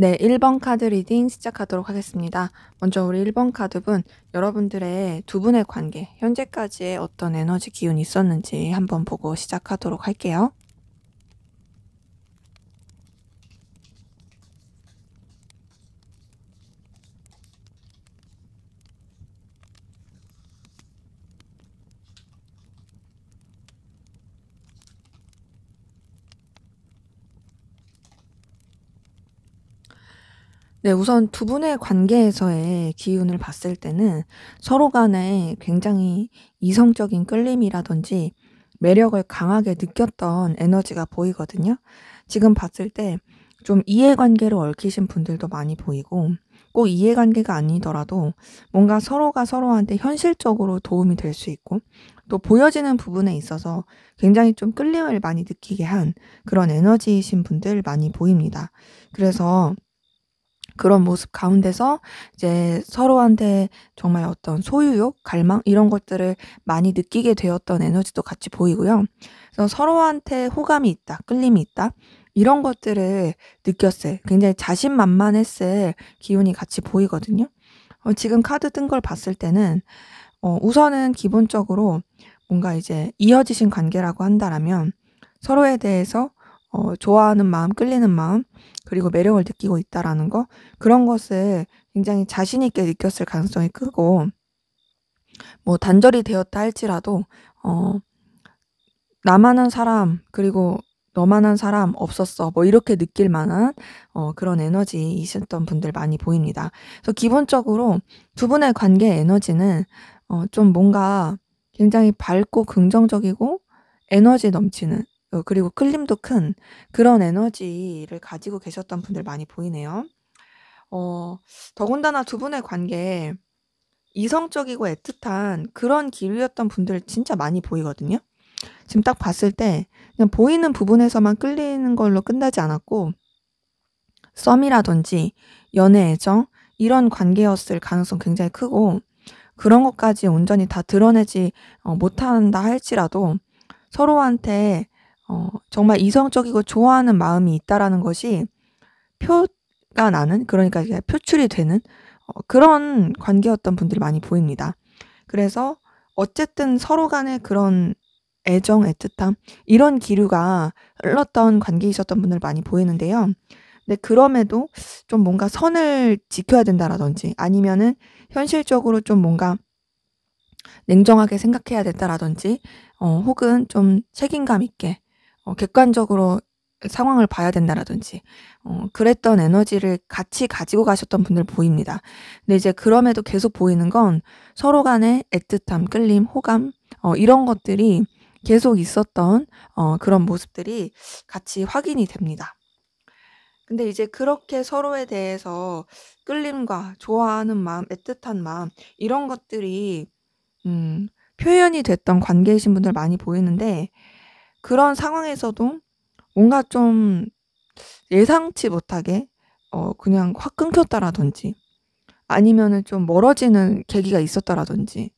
네, 1번 카드 리딩 시작하도록 하겠습니다. 먼저 우리 1번 카드분, 여러분들의 두 분의 관계, 현재까지의 어떤 에너지 기운이 있었는지 한번 보고 시작하도록 할게요. 네, 우선 두 분의 관계에서의 기운을 봤을 때는 서로 간에 굉장히 이성적인 끌림이라든지 매력을 강하게 느꼈던 에너지가 보이거든요. 지금 봤을 때 좀 이해관계로 얽히신 분들도 많이 보이고, 꼭 이해관계가 아니더라도 뭔가 서로가 서로한테 현실적으로 도움이 될 수 있고, 또 보여지는 부분에 있어서 굉장히 좀 끌림을 많이 느끼게 한 그런 에너지이신 분들 많이 보입니다. 그래서 그런 모습 가운데서 이제 서로한테 정말 어떤 소유욕, 갈망 이런 것들을 많이 느끼게 되었던 에너지도 같이 보이고요. 그래서 서로한테 호감이 있다, 끌림이 있다 이런 것들을 느꼈을, 굉장히 자신만만했을 기운이 같이 보이거든요. 지금 카드 뜬 걸 봤을 때는 우선은 기본적으로 뭔가 이제 이어지신 관계라고 한다라면 서로에 대해서 좋아하는 마음, 끌리는 마음, 그리고 매력을 느끼고 있다라는 거, 그런 것을 굉장히 자신 있게 느꼈을 가능성이 크고, 뭐 단절이 되었다 할지라도 나만한 사람, 그리고 너만한 사람 없었어, 뭐 이렇게 느낄 만한 그런 에너지이셨던 분들 많이 보입니다. 그래서 기본적으로 두 분의 관계 에너지는 좀 뭔가 굉장히 밝고 긍정적이고 에너지 넘치는, 그리고 끌림도 큰 그런 에너지를 가지고 계셨던 분들 많이 보이네요. 더군다나 두 분의 관계에 이성적이고 애틋한 그런 기류였던 분들 진짜 많이 보이거든요. 지금 딱 봤을 때 그냥 보이는 부분에서만 끌리는 걸로 끝나지 않았고, 썸이라든지 연애 애정 이런 관계였을 가능성 굉장히 크고, 그런 것까지 온전히 다 드러내지 못한다 할지라도 서로한테 정말 이성적이고 좋아하는 마음이 있다라는 것이 표가 나는, 그러니까 이게 표출이 되는 그런 관계였던 분들이 많이 보입니다. 그래서 어쨌든 서로 간의 그런 애정, 애틋함 이런 기류가 흘렀던 관계이셨던 분들 많이 보이는데요. 근데 그럼에도 좀 뭔가 선을 지켜야 된다라든지, 아니면은 현실적으로 좀 뭔가 냉정하게 생각해야 된다라든지, 혹은 좀 책임감 있게 객관적으로 상황을 봐야 된다라든지, 그랬던 에너지를 같이 가지고 가셨던 분들 보입니다. 근데 이제 그럼에도 계속 보이는 건 서로 간의 애틋함, 끌림, 호감 이런 것들이 계속 있었던 그런 모습들이 같이 확인이 됩니다. 근데 이제 그렇게 서로에 대해서 끌림과 좋아하는 마음, 애틋한 마음 이런 것들이 표현이 됐던 관계이신 분들 많이 보이는데, 그런 상황에서도 뭔가 좀 예상치 못하게 그냥 확 끊겼다라든지, 아니면은 좀 멀어지는 계기가 있었다라든지,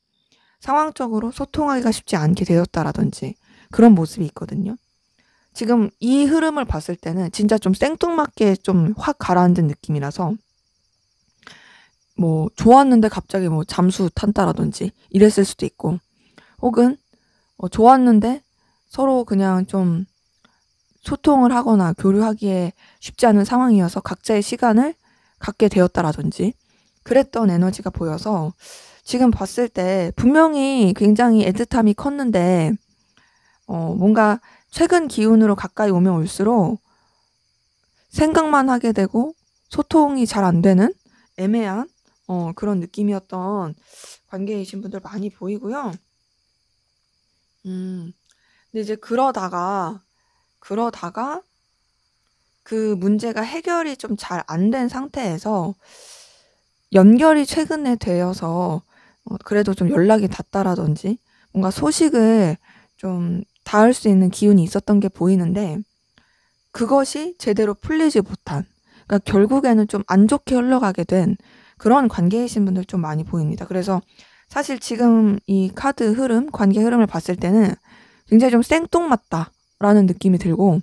상황적으로 소통하기가 쉽지 않게 되었다라든지 그런 모습이 있거든요. 지금 이 흐름을 봤을 때는 진짜 좀 생뚱맞게 좀 확 가라앉은 느낌이라서, 뭐 좋았는데 갑자기 뭐 잠수 탄다라든지 이랬을 수도 있고, 혹은 좋았는데 서로 그냥 좀 소통을 하거나 교류하기에 쉽지 않은 상황이어서 각자의 시간을 갖게 되었다라든지 그랬던 에너지가 보여서, 지금 봤을 때 분명히 굉장히 애틋함이 컸는데 뭔가 최근 기운으로 가까이 오면 올수록 생각만 하게 되고 소통이 잘 안 되는 애매한 그런 느낌이었던 관계이신 분들 많이 보이고요. 근데 이제 그러다가 그 문제가 해결이 좀 잘 안 된 상태에서 연결이 최근에 되어서 그래도 좀 연락이 닿다라든지 뭔가 소식을 좀 닿을 수 있는 기운이 있었던 게 보이는데, 그것이 제대로 풀리지 못한, 그러니까 결국에는 좀 안 좋게 흘러가게 된 그런 관계이신 분들 좀 많이 보입니다. 그래서 사실 지금 이 카드 흐름, 관계 흐름을 봤을 때는 굉장히 좀 생뚱맞다라는 느낌이 들고,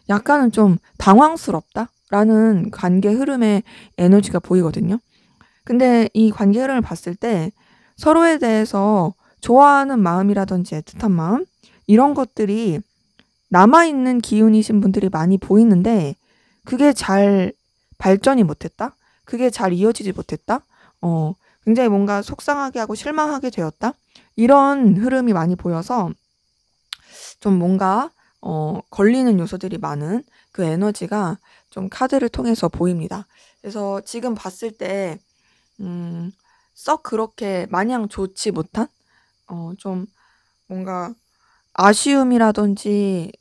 약간은 좀 당황스럽다? 라는 관계 흐름의 에너지가 보이거든요. 근데 이 관계 흐름을 봤을 때 서로에 대해서 좋아하는 마음이라든지 애틋한 마음 이런 것들이 남아있는 기운이신 분들이 많이 보이는데 그게 잘 발전이 못했다? 그게 잘 이어지지 못했다? 굉장히 뭔가 속상하게 하고 실망하게 되었다? 이런 흐름이 많이 보여서 좀 뭔가 걸리는 요소들이 많은 그 에너지가 좀 카드를 통해서 보입니다. 그래서 지금 봤을 때 썩 그렇게 마냥 좋지 못한 좀 뭔가 아쉬움이라든지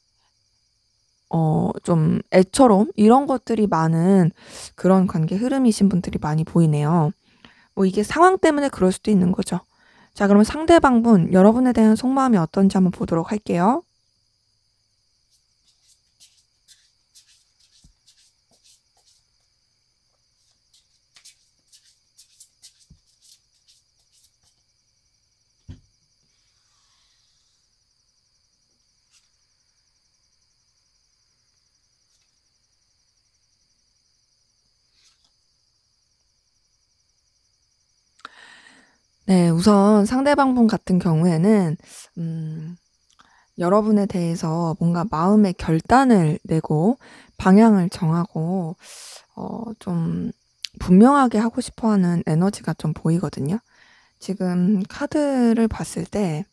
좀 애처로움 이런 것들이 많은 그런 관계 흐름이신 분들이 많이 보이네요. 뭐 이게 상황 때문에 그럴 수도 있는 거죠. 자, 그러면 상대방분 여러분에 대한 속마음이 어떤지 한번 보도록 할게요. 네, 우선 상대방분 같은 경우에는 여러분에 대해서 뭔가 마음의 결단을 내고 방향을 정하고 좀 분명하게 하고 싶어하는 에너지가 좀 보이거든요. 지금 카드를 봤을 때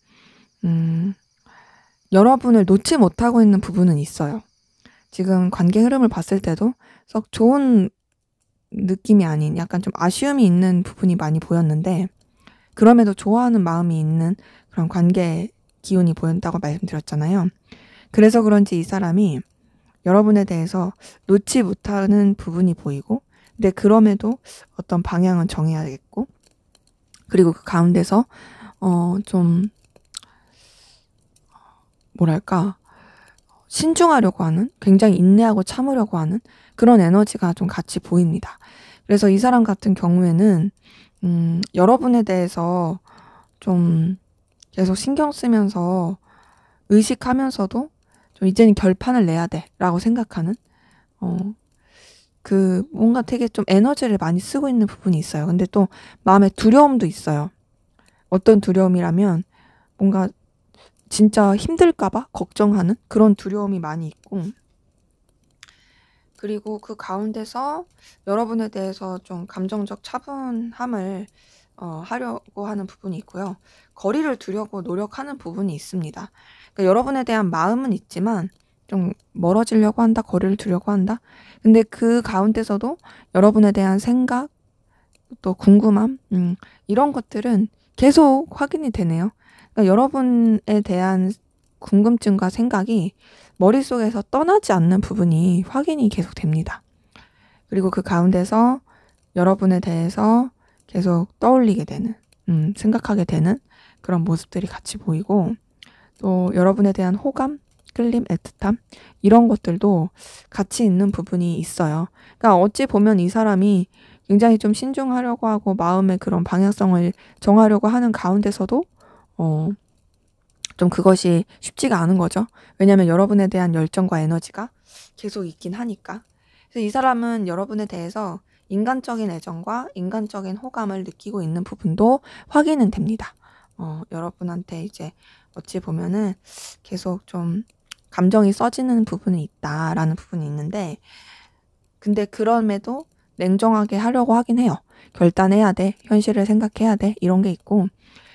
여러분을 놓지 못하고 있는 부분은 있어요. 지금 관계 흐름을 봤을 때도 썩 좋은 느낌이 아닌 약간 좀 아쉬움이 있는 부분이 많이 보였는데 그럼에도 좋아하는 마음이 있는 그런 관계 기운이 보인다고 말씀드렸잖아요. 그래서 그런지 이 사람이 여러분에 대해서 놓지 못하는 부분이 보이고 근데 그럼에도 어떤 방향은 정해야겠고 그리고 그 가운데서 좀 뭐랄까 신중하려고 하는 굉장히 인내하고 참으려고 하는 그런 에너지가 좀 같이 보입니다. 그래서 이 사람 같은 경우에는 여러분에 대해서 좀 계속 신경 쓰면서 의식하면서도 좀 이제는 결판을 내야 돼 라고 생각하는 그 뭔가 되게 좀 에너지를 많이 쓰고 있는 부분이 있어요. 근데 또 마음에 두려움도 있어요. 어떤 두려움이라면 뭔가 진짜 힘들까봐 걱정하는 그런 두려움이 많이 있고 그리고 그 가운데서 여러분에 대해서 좀 감정적 차분함을 하려고 하는 부분이 있고요. 거리를 두려고 노력하는 부분이 있습니다. 그러니까 여러분에 대한 마음은 있지만 좀 멀어지려고 한다, 거리를 두려고 한다. 근데 그 가운데서도 여러분에 대한 생각, 또 궁금함, 이런 것들은 계속 확인이 되네요. 그러니까 여러분에 대한 궁금증과 생각이 머릿속에서 떠나지 않는 부분이 확인이 계속 됩니다. 그리고 그 가운데서 여러분에 대해서 계속 떠올리게 되는, 생각하게 되는 그런 모습들이 같이 보이고 또 여러분에 대한 호감, 끌림, 애틋함 이런 것들도 같이 있는 부분이 있어요. 그러니까 어찌 보면 이 사람이 굉장히 좀 신중하려고 하고 마음의 그런 방향성을 정하려고 하는 가운데서도 좀 그것이 쉽지가 않은 거죠. 왜냐하면 여러분에 대한 열정과 에너지가 계속 있긴 하니까. 그래서 이 사람은 여러분에 대해서 인간적인 애정과 인간적인 호감을 느끼고 있는 부분도 확인은 됩니다. 여러분한테 이제 어찌 보면은 계속 좀 감정이 써지는 부분이 있다라는 부분이 있는데 근데 그럼에도 냉정하게 하려고 하긴 해요. 결단해야 돼. 현실을 생각해야 돼. 이런 게 있고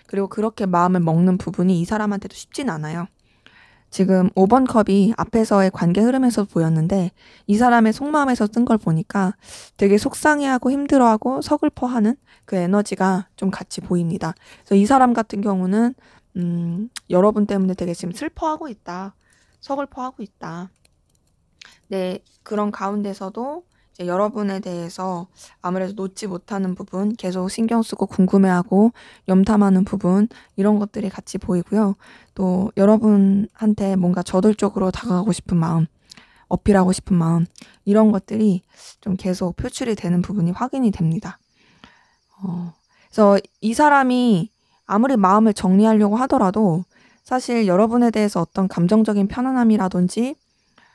그리고 그렇게 마음을 먹는 부분이 이 사람한테도 쉽진 않아요. 지금 5번 컵이 앞에서의 관계 흐름에서 보였는데 이 사람의 속마음에서 뜬 걸 보니까 되게 속상해하고 힘들어하고 서글퍼하는 그 에너지가 좀 같이 보입니다. 그래서 이 사람 같은 경우는 여러분 때문에 되게 지금 슬퍼하고 있다. 서글퍼하고 있다. 네, 그런 가운데서도 이제 여러분에 대해서 아무래도 놓지 못하는 부분, 계속 신경 쓰고 궁금해하고 염탐하는 부분, 이런 것들이 같이 보이고요. 또 여러분한테 뭔가 저돌적으로 다가가고 싶은 마음, 어필하고 싶은 마음, 이런 것들이 좀 계속 표출이 되는 부분이 확인이 됩니다. 그래서 이 사람이 아무리 마음을 정리하려고 하더라도 사실 여러분에 대해서 어떤 감정적인 편안함이라든지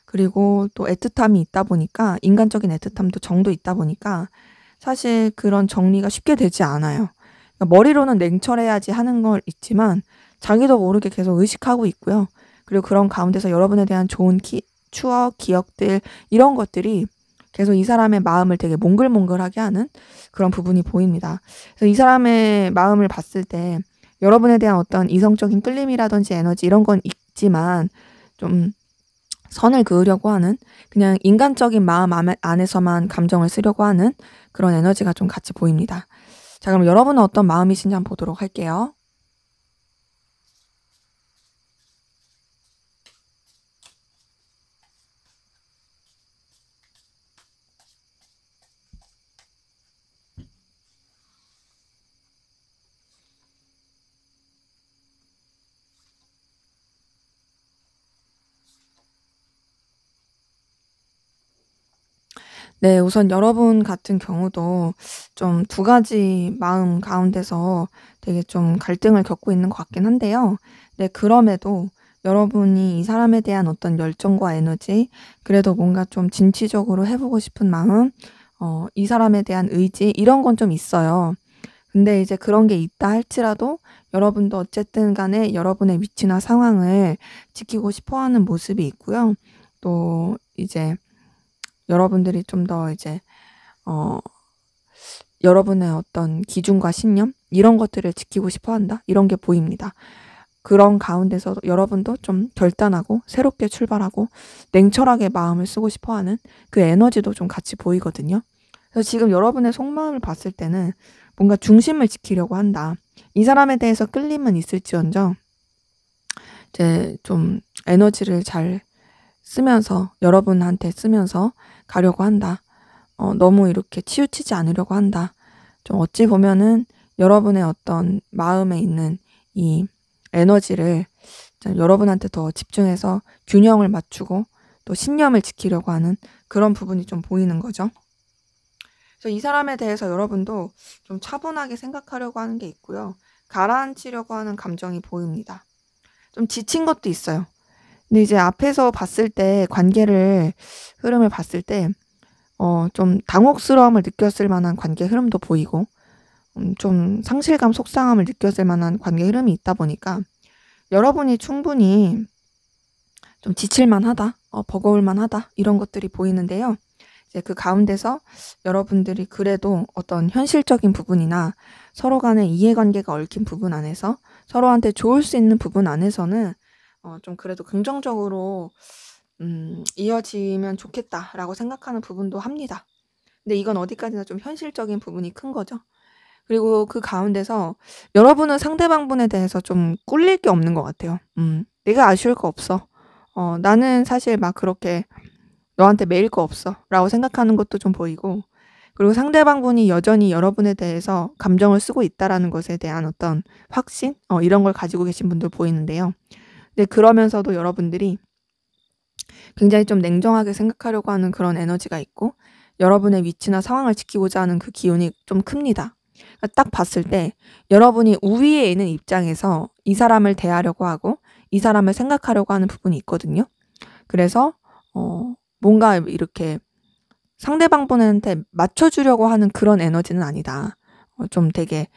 그리고 또 애틋함이 있다 보니까 인간적인 애틋함도 정도 있다 보니까 사실 그런 정리가 쉽게 되지 않아요. 그러니까 머리로는 냉철해야지 하는 걸 있지만 자기도 모르게 계속 의식하고 있고요. 그리고 그런 가운데서 여러분에 대한 좋은 추억, 기억들 이런 것들이 계속 이 사람의 마음을 되게 몽글몽글하게 하는 그런 부분이 보입니다. 그래서 이 사람의 마음을 봤을 때 여러분에 대한 어떤 이성적인 끌림이라든지 에너지 이런 건 있지만 좀 선을 그으려고 하는 그냥 인간적인 마음 안에서만 감정을 쓰려고 하는 그런 에너지가 좀 같이 보입니다. 자, 그럼 여러분은 어떤 마음이신지 한번 보도록 할게요. 네, 우선 여러분 같은 경우도 좀 두 가지 마음 가운데서 되게 좀 갈등을 겪고 있는 것 같긴 한데요. 네, 그럼에도 여러분이 이 사람에 대한 어떤 열정과 에너지, 그래도 뭔가 좀 진취적으로 해보고 싶은 마음, 이 사람에 대한 의지, 이런 건 좀 있어요. 근데 이제 그런 게 있다 할지라도 여러분도 어쨌든 간에 여러분의 위치나 상황을 지키고 싶어 하는 모습이 있고요. 또 이제 여러분들이 좀 더 이제 여러분의 어떤 기준과 신념 이런 것들을 지키고 싶어 한다. 이런 게 보입니다. 그런 가운데서 여러분도 좀 결단하고 새롭게 출발하고 냉철하게 마음을 쓰고 싶어 하는 그 에너지도 좀 같이 보이거든요. 그래서 지금 여러분의 속마음을 봤을 때는 뭔가 중심을 지키려고 한다. 이 사람에 대해서 끌림은 있을지언정 이제 좀 에너지를 잘 쓰면서 여러분한테 쓰면서 가려고 한다. 너무 이렇게 치우치지 않으려고 한다. 좀 어찌 보면은 여러분의 어떤 마음에 있는 이 에너지를 여러분한테 더 집중해서 균형을 맞추고 또 신념을 지키려고 하는 그런 부분이 좀 보이는 거죠. 그래서 이 사람에 대해서 여러분도 좀 차분하게 생각하려고 하는 게 있고요. 가라앉히려고 하는 감정이 보입니다. 좀 지친 것도 있어요. 근데 이제 앞에서 봤을 때 관계를 흐름을 봤을 때 좀 당혹스러움을 느꼈을 만한 관계 흐름도 보이고 좀 상실감, 속상함을 느꼈을 만한 관계 흐름이 있다 보니까 여러분이 충분히 좀 지칠만하다, 버거울만하다 이런 것들이 보이는데요. 이제 그 가운데서 여러분들이 그래도 어떤 현실적인 부분이나 서로 간의 이해관계가 얽힌 부분 안에서 서로한테 좋을 수 있는 부분 안에서는 좀 그래도 긍정적으로 이어지면 좋겠다라고 생각하는 부분도 합니다. 근데 이건 어디까지나 좀 현실적인 부분이 큰 거죠. 그리고 그 가운데서 여러분은 상대방분에 대해서 좀 꿀릴 게 없는 것 같아요. 내가 아쉬울 거 없어. 나는 사실 막 그렇게 너한테 매일 거 없어. 라고 생각하는 것도 좀 보이고, 그리고 상대방분이 여전히 여러분에 대해서 감정을 쓰고 있다라는 것에 대한 어떤 확신? 이런 걸 가지고 계신 분들 보이는데요. 근데 그러면서도 여러분들이 굉장히 좀 냉정하게 생각하려고 하는 그런 에너지가 있고, 여러분의 위치나 상황을 지키고자 하는 그 기운이 좀 큽니다. 그러니까 딱 봤을 때 여러분이 우위에 있는 입장에서 이 사람을 대하려고 하고 이 사람을 생각하려고 하는 부분이 있거든요. 그래서 뭔가 이렇게 상대방분한테 맞춰주려고 하는 그런 에너지는 아니다. 좀 되게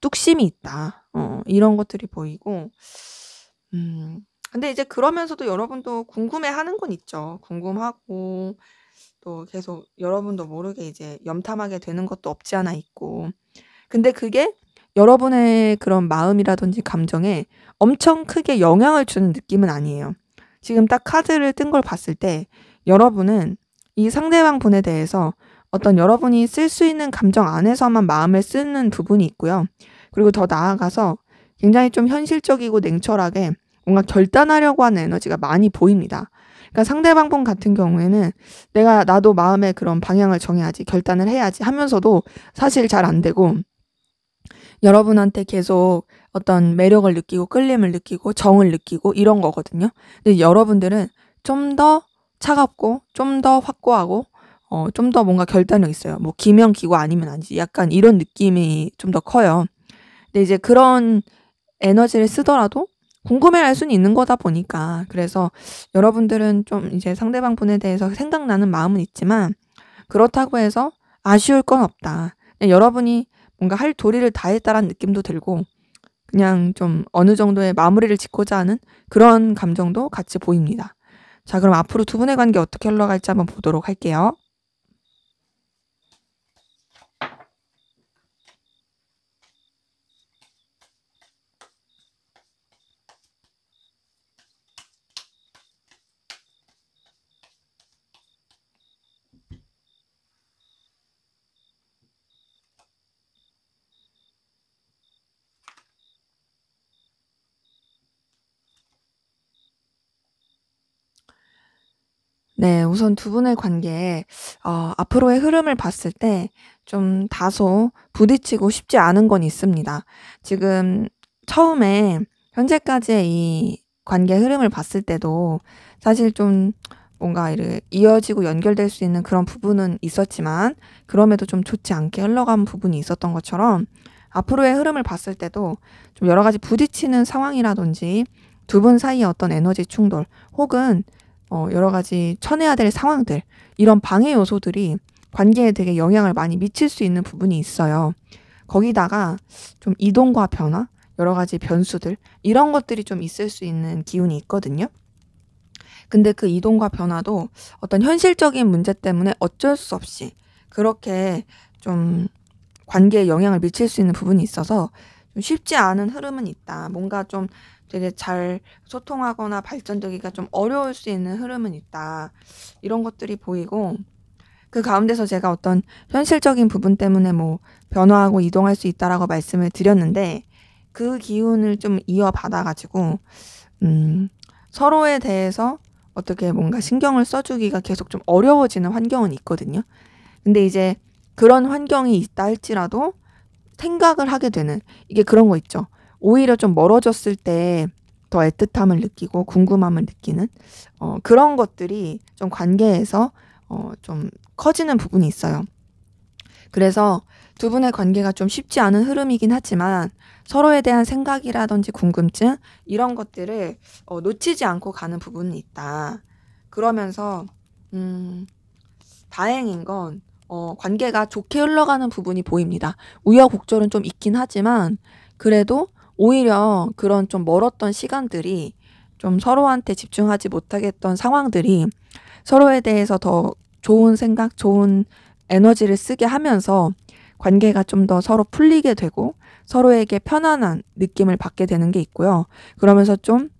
뚝심이 있다. 이런 것들이 보이고 근데 이제 그러면서도 여러분도 궁금해하는 건 있죠. 궁금하고 또 계속 여러분도 모르게 이제 염탐하게 되는 것도 없지 않아 있고. 근데 그게 여러분의 그런 마음이라든지 감정에 엄청 크게 영향을 주는 느낌은 아니에요. 지금 딱 카드를 뜬 걸 봤을 때 여러분은 이 상대방 분에 대해서 어떤 여러분이 쓸 수 있는 감정 안에서만 마음을 쓰는 부분이 있고요. 그리고 더 나아가서 굉장히 좀 현실적이고 냉철하게 뭔가 결단하려고 하는 에너지가 많이 보입니다. 그러니까 상대방 분 같은 경우에는 나도 마음의 그런 방향을 정해야지, 결단을 해야지 하면서도 사실 잘 안 되고 여러분한테 계속 어떤 매력을 느끼고 끌림을 느끼고 정을 느끼고 이런 거거든요. 근데 여러분들은 좀 더 차갑고 좀 더 확고하고 좀 더 뭔가 결단력 있어요. 뭐 기면 기고 아니면 아니지. 약간 이런 느낌이 좀 더 커요. 근데 이제 그런 에너지를 쓰더라도 궁금해할 수는 있는 거다 보니까. 그래서 여러분들은 좀 이제 상대방 분에 대해서 생각나는 마음은 있지만 그렇다고 해서 아쉬울 건 없다. 그냥 여러분이 뭔가 할 도리를 다 했다라는 느낌도 들고 그냥 좀 어느 정도의 마무리를 짓고자 하는 그런 감정도 같이 보입니다. 자, 그럼 앞으로 두 분의 관계 어떻게 흘러갈지 한번 보도록 할게요. 네. 우선 두 분의 관계 앞으로의 흐름을 봤을 때 좀 다소 부딪히고 쉽지 않은 건 있습니다. 지금 처음에 현재까지의 이 관계 흐름을 봤을 때도 사실 좀 뭔가 이어지고 연결될 수 있는 그런 부분은 있었지만 그럼에도 좀 좋지 않게 흘러간 부분이 있었던 것처럼 앞으로의 흐름을 봤을 때도 좀 여러 가지 부딪히는 상황이라든지 두 분 사이의 어떤 에너지 충돌 혹은 여러 가지 쳐내야 될 상황들, 이런 방해 요소들이 관계에 되게 영향을 많이 미칠 수 있는 부분이 있어요. 거기다가 좀 이동과 변화, 여러 가지 변수들, 이런 것들이 좀 있을 수 있는 기운이 있거든요. 근데 그 이동과 변화도 어떤 현실적인 문제 때문에 어쩔 수 없이 그렇게 좀 관계에 영향을 미칠 수 있는 부분이 있어서 좀 쉽지 않은 흐름은 있다. 뭔가 좀 되게 잘 소통하거나 발전되기가 좀 어려울 수 있는 흐름은 있다. 이런 것들이 보이고 그 가운데서 제가 어떤 현실적인 부분 때문에 뭐 변화하고 이동할 수 있다라고 말씀을 드렸는데 그 기운을 좀 이어받아 가지고 서로에 대해서 어떻게 뭔가 신경을 써주기가 계속 좀 어려워지는 환경은 있거든요. 근데 이제 그런 환경이 있다 할지라도 생각을 하게 되는, 이게 그런 거 있죠. 오히려 좀 멀어졌을 때 더 애틋함을 느끼고 궁금함을 느끼는 그런 것들이 좀 관계에서 좀 커지는 부분이 있어요. 그래서 두 분의 관계가 좀 쉽지 않은 흐름이긴 하지만 서로에 대한 생각이라든지 궁금증 이런 것들을 놓치지 않고 가는 부분이 있다. 그러면서 다행인 건 관계가 좋게 흘러가는 부분이 보입니다. 우여곡절은 좀 있긴 하지만 그래도 오히려 그런 좀 멀었던 시간들이 좀 서로한테 집중하지 못하게 했던 상황들이 서로에 대해서 더 좋은 생각, 좋은 에너지를 쓰게 하면서 관계가 좀 더 서로 풀리게 되고 서로에게 편안한 느낌을 받게 되는 게 있고요. 그러면서 좀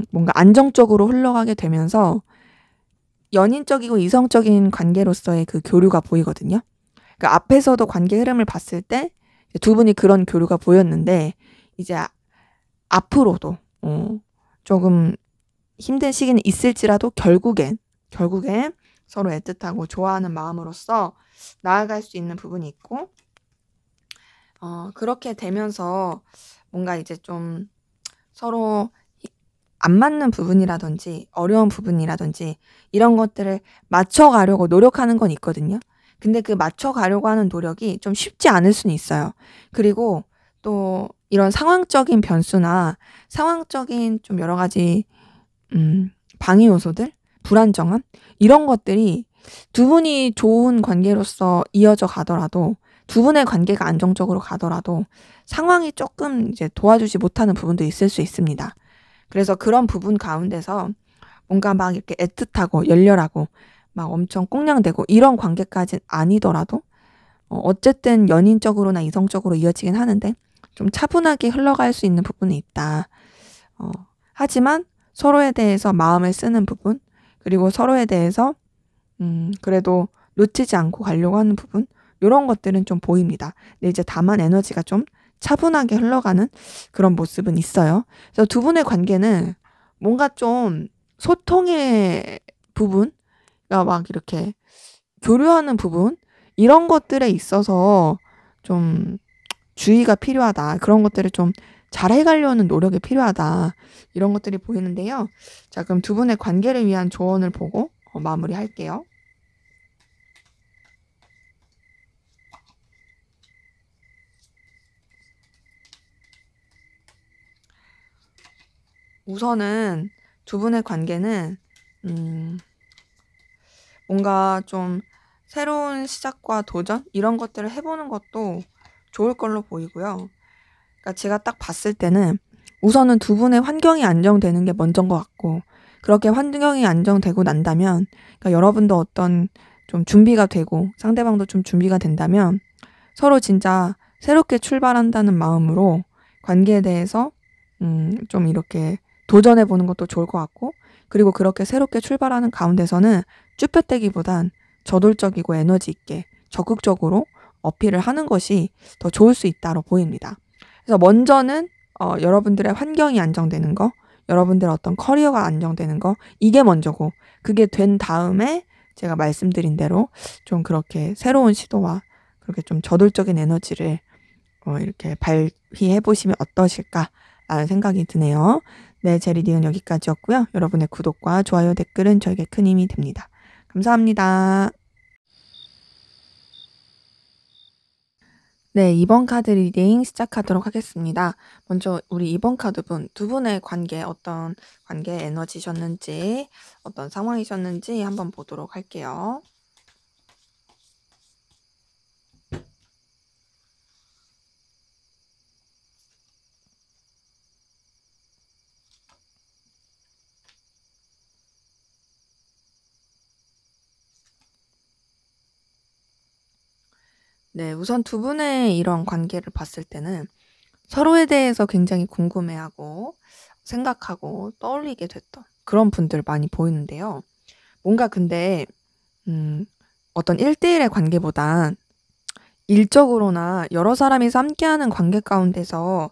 뭔가 안정적으로 흘러가게 되면서 연인적이고 이성적인 관계로서의 그 교류가 보이거든요. 그러니까 앞에서도 관계 흐름을 봤을 때 두 분이 그런 교류가 보였는데 이제 앞으로도 조금 힘든 시기는 있을지라도 결국엔 서로 애틋하고 좋아하는 마음으로서 나아갈 수 있는 부분이 있고 그렇게 되면서 뭔가 이제 좀 서로 안 맞는 부분이라든지 어려운 부분이라든지 이런 것들을 맞춰가려고 노력하는 건 있거든요. 근데 그 맞춰가려고 하는 노력이 좀 쉽지 않을 수는 있어요. 그리고 또 이런 상황적인 변수나 상황적인 좀 여러 가지 방해 요소들, 불안정함 이런 것들이 두 분이 좋은 관계로서 이어져 가더라도 두 분의 관계가 안정적으로 가더라도 상황이 조금 이제 도와주지 못하는 부분도 있을 수 있습니다. 그래서 그런 부분 가운데서 뭔가 막 이렇게 애틋하고 열렬하고 막 엄청 꽁냥대고 이런 관계까진 아니더라도 어쨌든 연인적으로나 이성적으로 이어지긴 하는데 좀 차분하게 흘러갈 수 있는 부분이 있다. 하지만 서로에 대해서 마음을 쓰는 부분, 그리고 서로에 대해서 그래도 놓치지 않고 가려고 하는 부분, 요런 것들은 좀 보입니다. 근데 이제 다만 에너지가 좀 차분하게 흘러가는 그런 모습은 있어요. 그래서 두 분의 관계는 뭔가 좀 소통의 부분, 그러니까 막 이렇게 교류하는 부분, 이런 것들에 있어서 좀 주의가 필요하다. 그런 것들을 좀 잘해가려는 노력이 필요하다. 이런 것들이 보이는데요. 자, 그럼 두 분의 관계를 위한 조언을 보고 마무리할게요. 우선은 두 분의 관계는 뭔가 좀 새로운 시작과 도전 이런 것들을 해보는 것도 좋을 걸로 보이고요. 그러니까 제가 딱 봤을 때는 우선은 두 분의 환경이 안정되는 게 먼저인 것 같고, 그렇게 환경이 안정되고 난다면, 그러니까 여러분도 어떤 좀 준비가 되고 상대방도 좀 준비가 된다면 서로 진짜 새롭게 출발한다는 마음으로 관계에 대해서 좀 이렇게 도전해 보는 것도 좋을 것 같고, 그리고 그렇게 새롭게 출발하는 가운데서는 쭈뼛대기보단 저돌적이고 에너지 있게 적극적으로 어필을 하는 것이 더 좋을 수 있다로 보입니다. 그래서 먼저는 여러분들의 환경이 안정되는 거, 여러분들의 어떤 커리어가 안정되는 거, 이게 먼저고, 그게 된 다음에 제가 말씀드린 대로 좀 그렇게 새로운 시도와 그렇게 좀 저돌적인 에너지를 이렇게 발휘해 보시면 어떠실까라는 생각이 드네요. 네, 제 리딩은 여기까지였고요. 여러분의 구독과 좋아요, 댓글은 저에게 큰 힘이 됩니다. 감사합니다. 네, 이번 카드 리딩 시작하도록 하겠습니다. 먼저 우리 이번 카드분, 두 분의 관계, 어떤 관계 에너지셨는지, 어떤 상황이셨는지 한번 보도록 할게요. 네, 우선 두 분의 이런 관계를 봤을 때는 서로에 대해서 굉장히 궁금해하고 생각하고 떠올리게 됐던 그런 분들 많이 보이는데요. 뭔가 근데 어떤 1대1의 관계보단 일적으로나 여러 사람이서 함께하는 관계 가운데서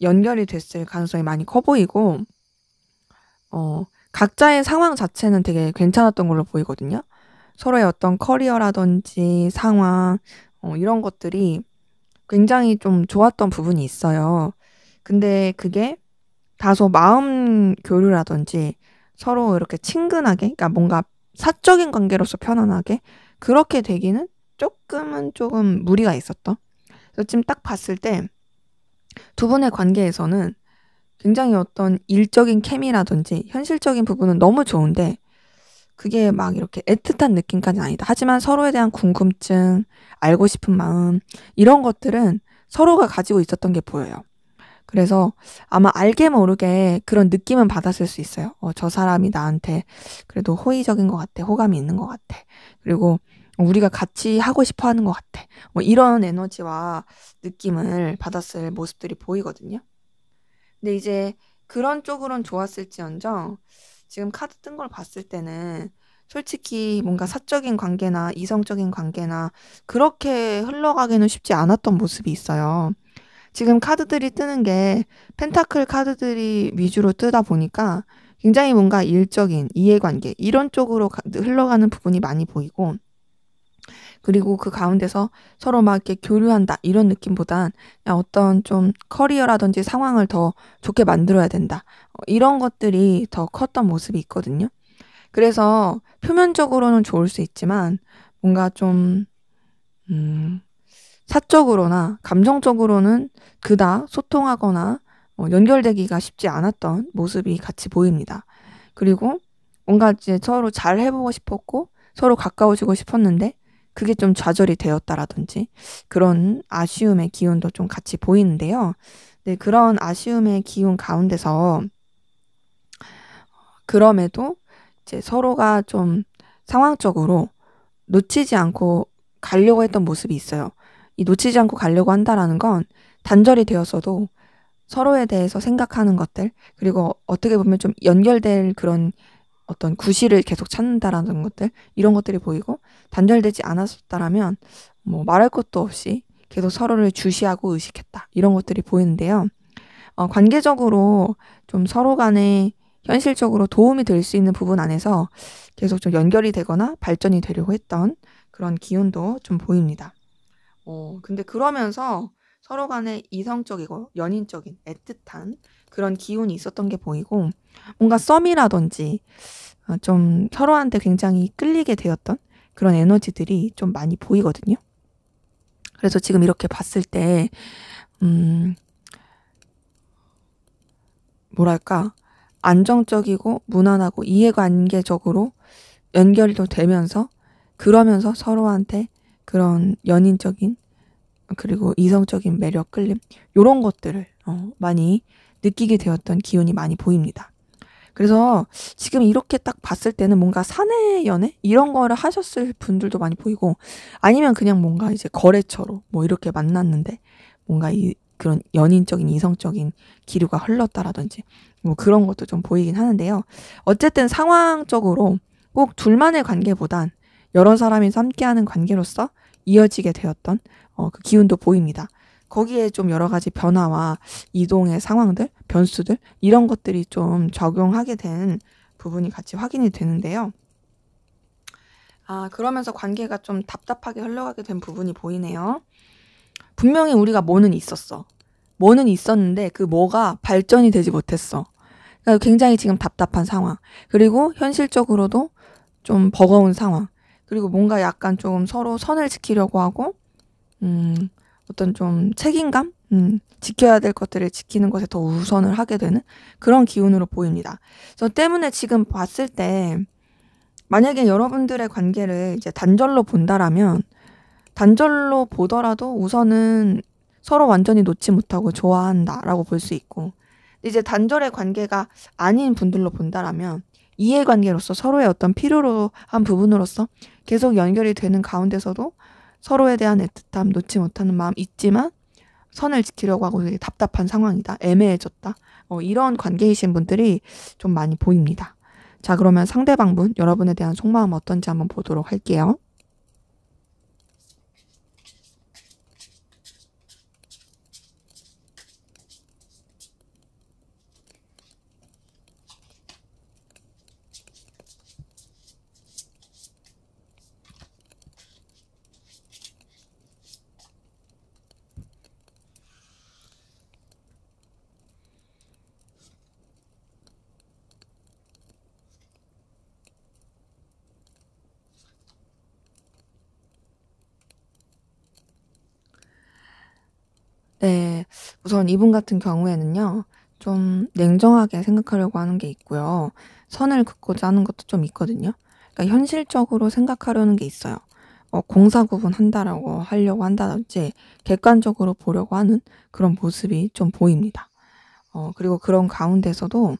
연결이 됐을 가능성이 많이 커 보이고, 각자의 상황 자체는 되게 괜찮았던 걸로 보이거든요. 서로의 어떤 커리어라든지 상황, 이런 것들이 굉장히 좀 좋았던 부분이 있어요. 근데 그게 다소 마음 교류라든지 서로 이렇게 친근하게, 그러니까 뭔가 사적인 관계로서 편안하게 그렇게 되기는 조금 무리가 있었던. 그래서 지금 딱 봤을 때 두 분의 관계에서는 굉장히 어떤 일적인 케미라든지 현실적인 부분은 너무 좋은데 그게 막 이렇게 애틋한 느낌까지는 아니다. 하지만 서로에 대한 궁금증, 알고 싶은 마음, 이런 것들은 서로가 가지고 있었던 게 보여요. 그래서 아마 알게 모르게 그런 느낌은 받았을 수 있어요. 저 사람이 나한테 그래도 호의적인 것 같아. 호감이 있는 것 같아. 그리고 우리가 같이 하고 싶어 하는 것 같아. 뭐 이런 에너지와 느낌을 받았을 모습들이 보이거든요. 근데 이제 그런 쪽으론 좋았을지언정 지금 카드 뜬 걸 봤을 때는 솔직히 뭔가 사적인 관계나 이성적인 관계나 그렇게 흘러가기는 쉽지 않았던 모습이 있어요. 지금 카드들이 뜨는 게 펜타클 카드들이 위주로 뜨다 보니까 굉장히 뭔가 일적인 이해관계 이런 쪽으로 흘러가는 부분이 많이 보이고, 그리고 그 가운데서 서로 막 이렇게 교류한다 이런 느낌보단 그냥 어떤 좀 커리어라든지 상황을 더 좋게 만들어야 된다. 이런 것들이 더 컸던 모습이 있거든요. 그래서 표면적으로는 좋을 수 있지만 뭔가 좀 음, 사적으로나 감정적으로는 그닥 소통하거나 연결되기가 쉽지 않았던 모습이 같이 보입니다. 그리고 뭔가 이제 서로 잘 해보고 싶었고 서로 가까워지고 싶었는데 그게 좀 좌절이 되었다라든지 그런 아쉬움의 기운도 좀 같이 보이는데요. 네, 그런 아쉬움의 기운 가운데서 그럼에도 이제 서로가 좀 상황적으로 놓치지 않고 가려고 했던 모습이 있어요. 이 놓치지 않고 가려고 한다라는 건 단절이 되었어도 서로에 대해서 생각하는 것들, 그리고 어떻게 보면 좀 연결될 그런 어떤 구실을 계속 찾는다라는 것들, 이런 것들이 보이고, 단절되지 않았었다라면 뭐 말할 것도 없이 계속 서로를 주시하고 의식했다. 이런 것들이 보이는데요. 관계적으로 좀 서로 간에 현실적으로 도움이 될 수 있는 부분 안에서 계속 좀 연결이 되거나 발전이 되려고 했던 그런 기운도 좀 보입니다. 근데 그러면서 서로 간에 이성적이고 연인적인 애틋한 그런 기운이 있었던 게 보이고, 뭔가 썸이라든지 좀 서로한테 굉장히 끌리게 되었던 그런 에너지들이 좀 많이 보이거든요. 그래서 지금 이렇게 봤을 때, 뭐랄까, 안정적이고 무난하고 이해관계적으로 연결도 되면서 그러면서 서로한테 그런 연인적인 그리고 이성적인 매력, 끌림 요런 것들을 많이 느끼게 되었던 기운이 많이 보입니다. 그래서 지금 이렇게 딱 봤을 때는 뭔가 사내 연애 이런 거를 하셨을 분들도 많이 보이고 아니면 그냥 뭔가 이제 거래처로 뭐 이렇게 만났는데 뭔가 그런 연인적인 이성적인 기류가 흘렀다라든지 뭐 그런 것도 좀 보이긴 하는데요. 어쨌든 상황적으로 꼭 둘만의 관계보단 여러 사람이 함께하는 관계로서 이어지게 되었던 그 기운도 보입니다. 거기에 좀 여러 가지 변화와 이동의 상황들, 변수들 이런 것들이 좀 적용하게 된 부분이 같이 확인이 되는데요. 그러면서 관계가 좀 답답하게 흘러가게 된 부분이 보이네요. 분명히 우리가 뭐는 있었어. 뭐는 있었는데 그 뭐가 발전이 되지 못했어. 그러니까 굉장히 지금 답답한 상황. 그리고 현실적으로도 좀 버거운 상황. 그리고 뭔가 약간 좀 서로 선을 지키려고 하고 어떤 좀 책임감? 지켜야 될 것들을 지키는 것에 더 우선을 하게 되는 그런 기운으로 보입니다. 저 때문에 지금 봤을 때 만약에 여러분들의 관계를 이제 단절로 본다라면 단절로 보더라도 우선은 서로 완전히 놓지 못하고 좋아한다라고 볼 수 있고 이제 단절의 관계가 아닌 분들로 본다라면 이해관계로서 서로의 어떤 필요로 한 부분으로서 계속 연결이 되는 가운데서도 서로에 대한 애틋함 놓지 못하는 마음 있지만 선을 지키려고 하고 되게 답답한 상황이다. 애매해졌다. 이런 관계이신 분들이 좀 많이 보입니다. 자, 그러면 상대방분 여러분에 대한 속마음 어떤지 한번 보도록 할게요. 네. 우선 이분 같은 경우에는요. 좀 냉정하게 생각하려고 하는 게 있고요. 선을 긋고자 하는 것도 좀 있거든요. 그러니까 현실적으로 생각하려는 게 있어요. 공사구분한다라고 하려고 한다든지 객관적으로 보려고 하는 그런 모습이 좀 보입니다. 그리고 그런 가운데서도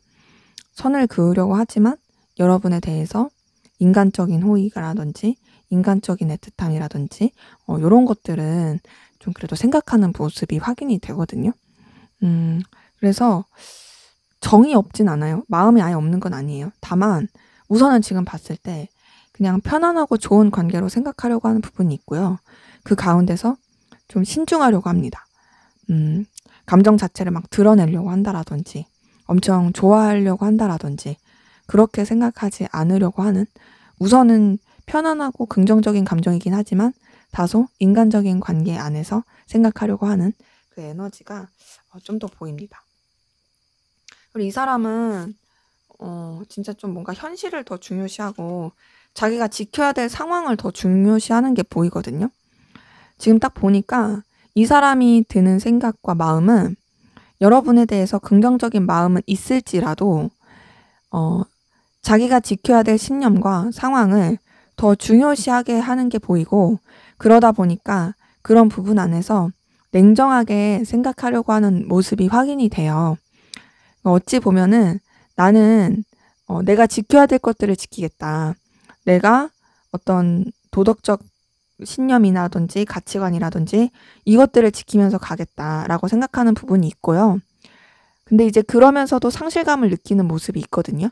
선을 그으려고 하지만 여러분에 대해서 인간적인 호의라든지 인간적인 애틋함이라든지 요런 것들은 좀 그래도 생각하는 모습이 확인이 되거든요. 그래서 정이 없진 않아요. 마음이 아예 없는 건 아니에요. 다만 우선은 지금 봤을 때 그냥 편안하고 좋은 관계로 생각하려고 하는 부분이 있고요. 그 가운데서 좀 신중하려고 합니다. 감정 자체를 막 드러내려고 한다라든지 엄청 좋아하려고 한다라든지 그렇게 생각하지 않으려고 하는 우선은 편안하고 긍정적인 감정이긴 하지만 다소 인간적인 관계 안에서 생각하려고 하는 그 에너지가 좀 더 보입니다. 그리고 이 사람은 진짜 좀 뭔가 현실을 더 중요시하고 자기가 지켜야 될 상황을 더 중요시하는 게 보이거든요. 지금 딱 보니까 이 사람이 드는 생각과 마음은 여러분에 대해서 긍정적인 마음은 있을지라도 자기가 지켜야 될 신념과 상황을 더 중요시하게 하는 게 보이고 그러다 보니까 그런 부분 안에서 냉정하게 생각하려고 하는 모습이 확인이 돼요. 어찌 보면은 나는 내가 지켜야 될 것들을 지키겠다. 내가 어떤 도덕적 신념이라든지 가치관이라든지 이것들을 지키면서 가겠다라고 생각하는 부분이 있고요. 근데 이제 그러면서도 상실감을 느끼는 모습이 있거든요.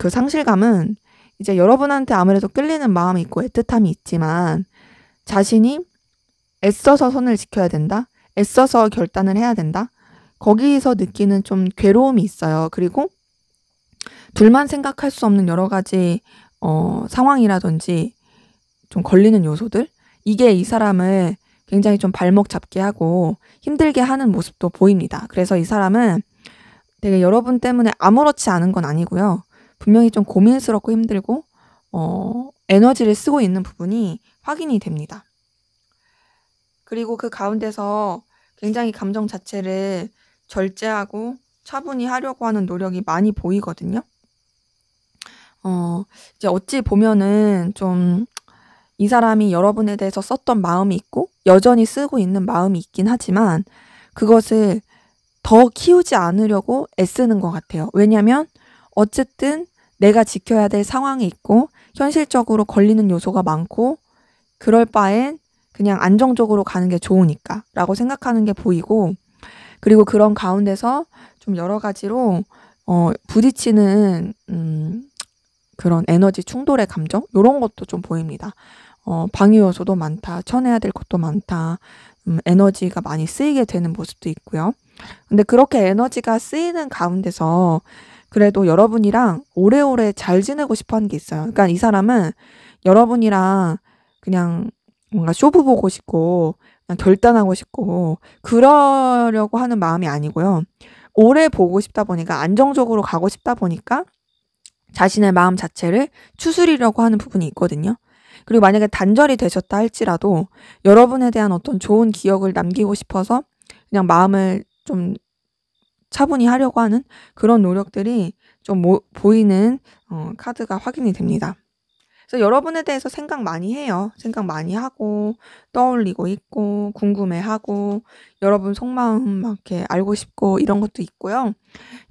그 상실감은 이제 여러분한테 아무래도 끌리는 마음이 있고 애틋함이 있지만 자신이 애써서 선을 지켜야 된다. 애써서 결단을 해야 된다. 거기서 느끼는 좀 괴로움이 있어요. 그리고 둘만 생각할 수 없는 여러 가지 상황이라든지 좀 걸리는 요소들 이게 이 사람을 굉장히 좀 발목 잡게 하고 힘들게 하는 모습도 보입니다. 그래서 이 사람은 되게 여러분 때문에 아무렇지 않은 건 아니고요. 분명히 좀 고민스럽고 힘들고 에너지를 쓰고 있는 부분이 확인이 됩니다. 그리고 그 가운데서 굉장히 감정 자체를 절제하고 차분히 하려고 하는 노력이 많이 보이거든요. 이제 어찌 보면은 좀 이 사람이 여러분에 대해서 썼던 마음이 있고 여전히 쓰고 있는 마음이 있긴 하지만 그것을 더 키우지 않으려고 애쓰는 것 같아요. 왜냐면 어쨌든 내가 지켜야 될 상황이 있고 현실적으로 걸리는 요소가 많고 그럴 바엔 그냥 안정적으로 가는 게 좋으니까 라고 생각하는 게 보이고, 그리고 그런 가운데서 좀 여러 가지로 부딪히는 그런 에너지 충돌의 감정 요런 것도 좀 보입니다. 방해 요소도 많다. 쳐내야 될 것도 많다. 에너지가 많이 쓰이게 되는 모습도 있고요. 근데 그렇게 에너지가 쓰이는 가운데서 그래도 여러분이랑 오래오래 잘 지내고 싶어 하는 게 있어요. 그러니까 이 사람은 여러분이랑 그냥 뭔가 쇼부 보고 싶고 그냥 결단하고 싶고 그러려고 하는 마음이 아니고요. 오래 보고 싶다 보니까 안정적으로 가고 싶다 보니까 자신의 마음 자체를 추스리려고 하는 부분이 있거든요. 그리고 만약에 단절이 되셨다 할지라도 여러분에 대한 어떤 좋은 기억을 남기고 싶어서 그냥 마음을 좀 차분히 하려고 하는 그런 노력들이 좀 보이는 카드가 확인이 됩니다. 그래서 여러분에 대해서 생각 많이 해요. 생각 많이 하고 떠올리고 있고 궁금해하고 여러분 속마음 막 이렇게 알고 싶고 이런 것도 있고요.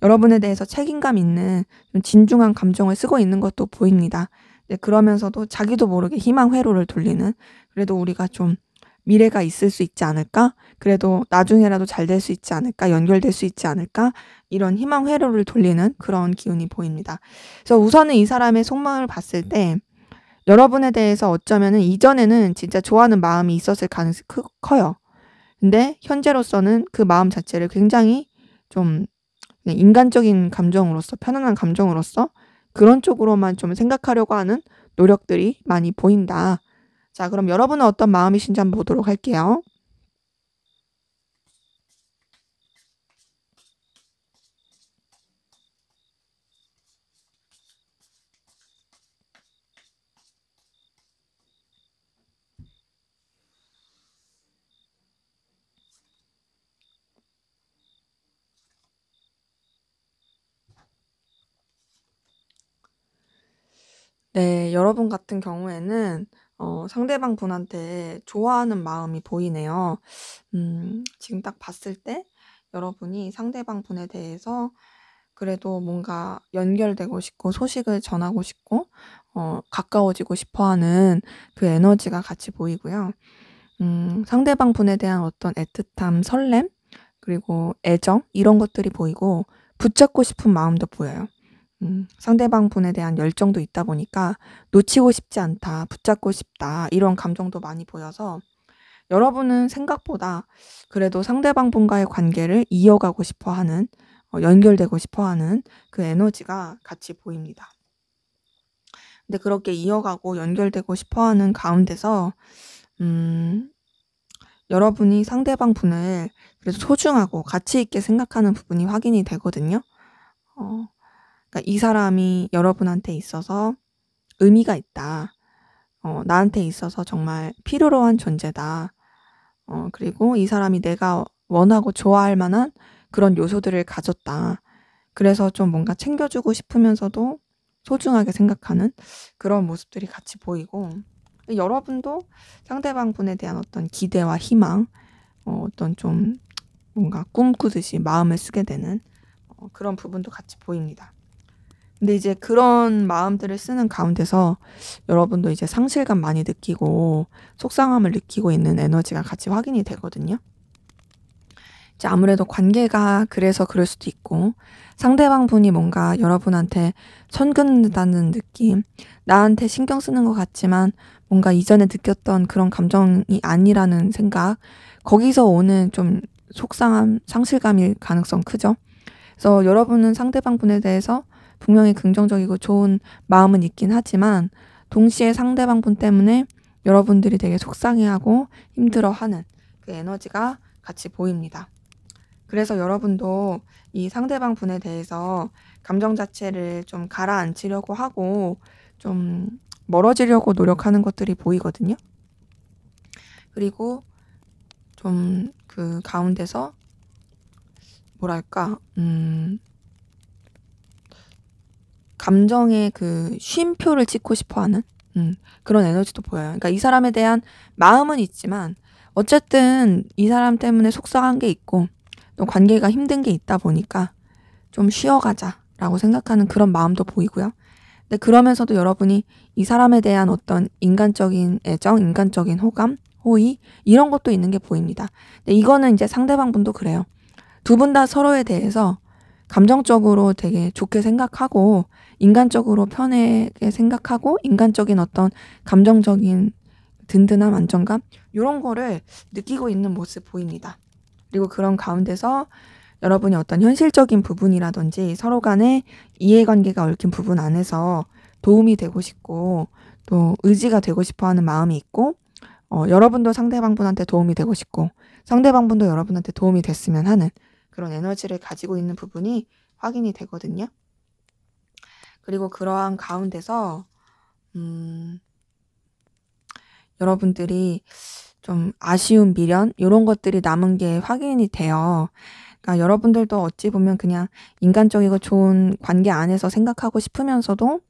여러분에 대해서 책임감 있는 좀 진중한 감정을 쓰고 있는 것도 보입니다. 네, 그러면서도 자기도 모르게 희망 회로를 돌리는, 그래도 우리가 좀 미래가 있을 수 있지 않을까? 그래도 나중에라도 잘 될 수 있지 않을까? 연결될 수 있지 않을까? 이런 희망 회로를 돌리는 그런 기운이 보입니다. 그래서 우선은 이 사람의 속마음을 봤을 때 여러분에 대해서 어쩌면은 이전에는 진짜 좋아하는 마음이 있었을 가능성이 커요. 근데 현재로서는 그 마음 자체를 굉장히 좀 인간적인 감정으로서, 편안한 감정으로서 그런 쪽으로만 좀 생각하려고 하는 노력들이 많이 보인다. 자, 그럼 여러분은 어떤 마음이신지 한번 보도록 할게요. 네, 여러분 같은 경우에는 상대방 분한테 좋아하는 마음이 보이네요. 지금 딱 봤을 때 여러분이 상대방 분에 대해서 그래도 뭔가 연결되고 싶고 소식을 전하고 싶고 가까워지고 싶어하는 그 에너지가 같이 보이고요. 상대방 분에 대한 어떤 애틋함, 설렘, 그리고 애정 이런 것들이 보이고 붙잡고 싶은 마음도 보여요. 상대방 분에 대한 열정도 있다 보니까 놓치고 싶지 않다, 붙잡고 싶다 이런 감정도 많이 보여서 여러분은 생각보다 그래도 상대방 분과의 관계를 이어가고 싶어 하는, 연결되고 싶어 하는 그 에너지가 같이 보입니다. 근데 그렇게 이어가고 연결되고 싶어 하는 가운데서 여러분이 상대방 분을 그래도 소중하고 가치 있게 생각하는 부분이 확인이 되거든요. 그러니까 이 사람이 여러분한테 있어서 의미가 있다. 나한테 있어서 정말 필요로 한 존재다. 그리고 이 사람이 내가 원하고 좋아할 만한 그런 요소들을 가졌다. 그래서 좀 뭔가 챙겨주고 싶으면서도 소중하게 생각하는 그런 모습들이 같이 보이고, 여러분도 상대방 분에 대한 어떤 기대와 희망, 어떤 좀 뭔가 꿈꾸듯이 마음을 쓰게 되는 그런 부분도 같이 보입니다. 근데 이제 그런 마음들을 쓰는 가운데서 여러분도 이제 상실감 많이 느끼고 속상함을 느끼고 있는 에너지가 같이 확인이 되거든요. 이제 아무래도 관계가 그래서 그럴 수도 있고 상대방 분이 뭔가 여러분한테 선 긋는다는 느낌, 나한테 신경 쓰는 것 같지만 뭔가 이전에 느꼈던 그런 감정이 아니라는 생각, 거기서 오는 좀 속상함, 상실감일 가능성 크죠. 그래서 여러분은 상대방 분에 대해서 분명히 긍정적이고 좋은 마음은 있긴 하지만 동시에 상대방 분 때문에 여러분들이 되게 속상해하고 힘들어하는 그 에너지가 같이 보입니다. 그래서 여러분도 이 상대방 분에 대해서 감정 자체를 좀 가라앉히려고 하고 좀 멀어지려고 노력하는 것들이 보이거든요. 그리고 좀 그 가운데서 뭐랄까, 감정의 그 쉼표를 찍고 싶어 하는 그런 에너지도 보여요. 그러니까 이 사람에 대한 마음은 있지만 어쨌든 이 사람 때문에 속상한 게 있고 또 관계가 힘든 게 있다 보니까 좀 쉬어가자라고 생각하는 그런 마음도 보이고요. 근데 그러면서도 여러분이 이 사람에 대한 어떤 인간적인 애정, 인간적인 호감, 호의 이런 것도 있는 게 보입니다. 근데 이거는 이제 상대방분도 그래요. 두 분 다 서로에 대해서 감정적으로 되게 좋게 생각하고 인간적으로 편하게 생각하고 인간적인 어떤 감정적인 든든함, 안정감 이런 거를 느끼고 있는 모습 보입니다. 그리고 그런 가운데서 여러분이 어떤 현실적인 부분이라든지 서로 간의 이해관계가 얽힌 부분 안에서 도움이 되고 싶고 또 의지가 되고 싶어 하는 마음이 있고 여러분도 상대방분한테 도움이 되고 싶고 상대방분도 여러분한테 도움이 됐으면 하는 그런 에너지를 가지고 있는 부분이 확인이 되거든요. 그리고 그러한 가운데서 여러분들이 좀 아쉬운 미련 이런 것들이 남은 게 확인이 돼요. 그러니까 여러분들도 어찌 보면 그냥 인간적이고 좋은 관계 안에서 생각하고 싶으면서도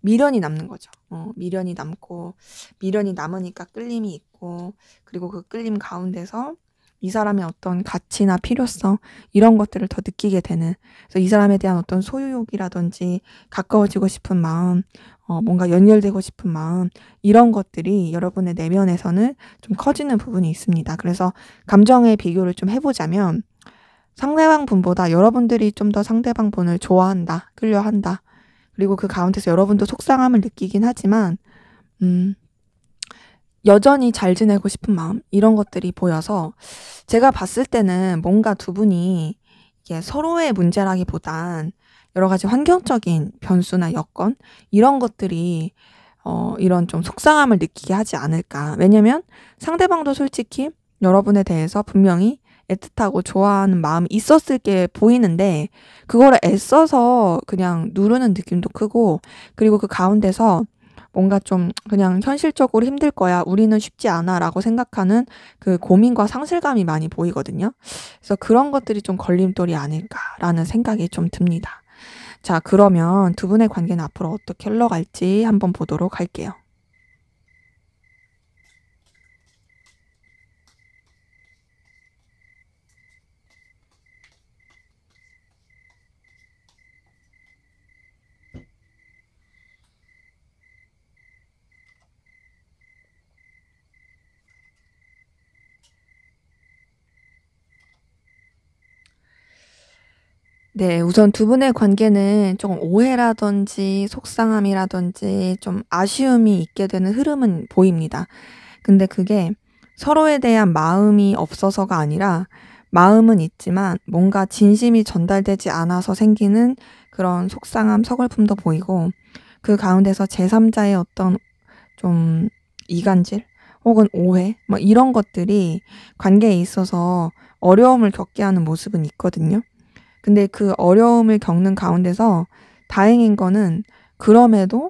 미련이 남는 거죠. 미련이 남고 미련이 남으니까 끌림이 있고 그리고 그 끌림 가운데서 이 사람의 어떤 가치나 필요성 이런 것들을 더 느끼게 되는 그래서 이 사람에 대한 어떤 소유욕이라든지 가까워지고 싶은 마음 뭔가 연결되고 싶은 마음 이런 것들이 여러분의 내면에서는 좀 커지는 부분이 있습니다. 그래서 감정의 비교를 좀 해보자면 상대방 분보다 여러분들이 좀 더 상대방 분을 좋아한다, 끌려한다. 그리고 그 가운데서 여러분도 속상함을 느끼긴 하지만 여전히 잘 지내고 싶은 마음 이런 것들이 보여서 제가 봤을 때는 뭔가 두 분이 이게 서로의 문제라기보단 여러 가지 환경적인 변수나 여건 이런 것들이 이런 좀 속상함을 느끼게 하지 않을까. 왜냐면 상대방도 솔직히 여러분에 대해서 분명히 애틋하고 좋아하는 마음이 있었을 게 보이는데 그거를 애써서 그냥 누르는 느낌도 크고 그리고 그 가운데서 뭔가 좀 그냥 현실적으로 힘들 거야. 우리는 쉽지 않아. 라고 생각하는 그 고민과 상실감이 많이 보이거든요. 그래서 그런 것들이 좀 걸림돌이 아닐까라는 생각이 좀 듭니다. 자, 그러면 두 분의 관계는 앞으로 어떻게 흘러갈지 한번 보도록 할게요. 네, 우선 두 분의 관계는 조금 오해라든지 속상함이라든지 좀 아쉬움이 있게 되는 흐름은 보입니다. 근데 그게 서로에 대한 마음이 없어서가 아니라 마음은 있지만 뭔가 진심이 전달되지 않아서 생기는 그런 속상함, 서글픔도 보이고 그 가운데서 제3자의 어떤 좀 이간질 혹은 오해 뭐 이런 것들이 관계에 있어서 어려움을 겪게 하는 모습은 있거든요. 근데 그 어려움을 겪는 가운데서 다행인 거는 그럼에도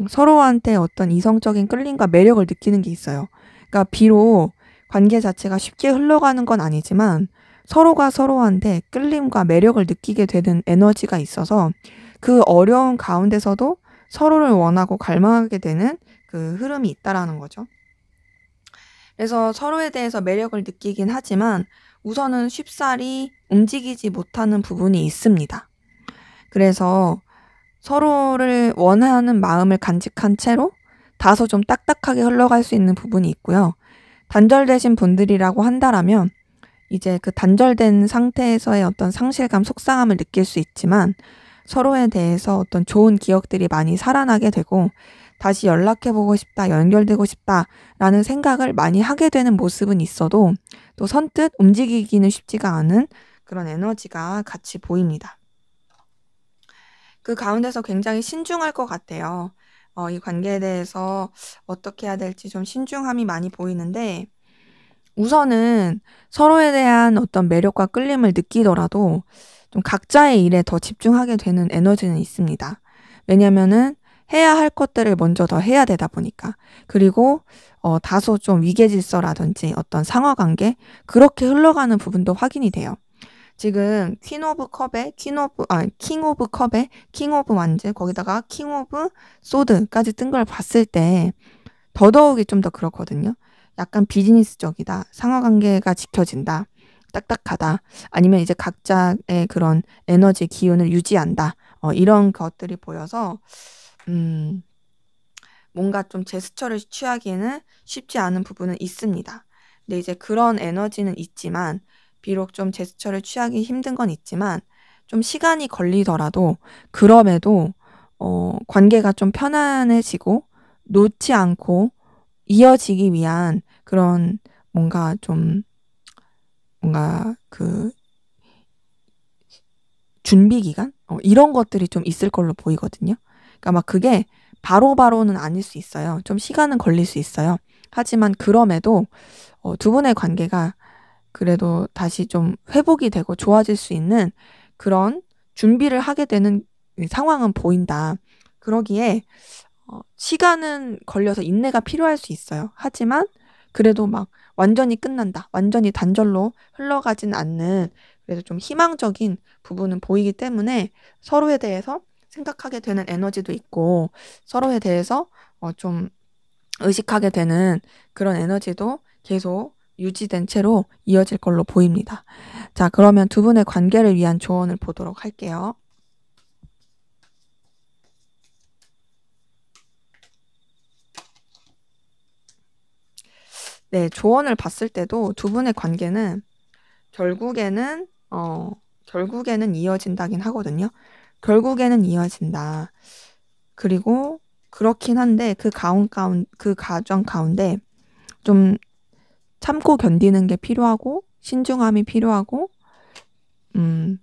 서로한테 어떤 이성적인 끌림과 매력을 느끼는 게 있어요. 그러니까 비록 관계 자체가 쉽게 흘러가는 건 아니지만 서로가 서로한테 끌림과 매력을 느끼게 되는 에너지가 있어서 그 어려운 가운데서도 서로를 원하고 갈망하게 되는 그 흐름이 있다라는 거죠. 그래서 서로에 대해서 매력을 느끼긴 하지만 우선은 쉽사리 움직이지 못하는 부분이 있습니다. 그래서 서로를 원하는 마음을 간직한 채로 다소 좀 딱딱하게 흘러갈 수 있는 부분이 있고요. 단절되신 분들이라고 한다라면 이제 그 단절된 상태에서의 어떤 상실감, 속상함을 느낄 수 있지만 서로에 대해서 어떤 좋은 기억들이 많이 살아나게 되고 다시 연락해보고 싶다, 연결되고 싶다라는 생각을 많이 하게 되는 모습은 있어도 또 선뜻 움직이기는 쉽지가 않은 그런 에너지가 같이 보입니다. 그 가운데서 굉장히 신중할 것 같아요. 이 관계에 대해서 어떻게 해야 될지 좀 신중함이 많이 보이는데 우선은 서로에 대한 어떤 매력과 끌림을 느끼더라도 좀 각자의 일에 더 집중하게 되는 에너지는 있습니다. 왜냐면은 해야 할 것들을 먼저 더 해야 되다 보니까. 그리고 다소 좀 위계질서라든지 어떤 상하관계 그렇게 흘러가는 부분도 확인이 돼요. 지금 킹 오브 컵에 킹 오브 완즈 거기다가 킹 오브 소드까지 뜬 걸 봤을 때 더더욱이 좀 더 그렇거든요. 약간 비즈니스적이다. 상하관계가 지켜진다. 딱딱하다. 아니면 이제 각자의 그런 에너지 기운을 유지한다. 이런 것들이 보여서 음, 뭔가 좀 제스처를 취하기에는 쉽지 않은 부분은 있습니다. 근데 이제 그런 에너지는 있지만 비록 좀 제스처를 취하기 힘든 건 있지만 좀 시간이 걸리더라도 그럼에도 관계가 좀 편안해지고 놓지 않고 이어지기 위한 그런 뭔가 좀 뭔가 그 준비 기간? 이런 것들이 좀 있을 걸로 보이거든요. 그러니까 막 그게 바로바로는 아닐 수 있어요. 좀 시간은 걸릴 수 있어요. 하지만 그럼에도 두 분의 관계가 그래도 다시 좀 회복이 되고 좋아질 수 있는 그런 준비를 하게 되는 상황은 보인다. 그러기에 시간은 걸려서 인내가 필요할 수 있어요. 하지만 그래도 막 완전히 끝난다. 완전히 단절로 흘러가진 않는 그래도 좀 희망적인 부분은 보이기 때문에 서로에 대해서 생각하게 되는 에너지도 있고 서로에 대해서 좀 의식하게 되는 그런 에너지도 계속 유지된 채로 이어질 걸로 보입니다. 자, 그러면 두 분의 관계를 위한 조언을 보도록 할게요. 네, 조언을 봤을 때도 두 분의 관계는 결국에는 결국에는 이어진다긴 하거든요. 결국에는 이어진다. 그리고 그렇긴 한데 그 과정 가운데 좀 참고 견디는 게 필요하고 신중함이 필요하고 음,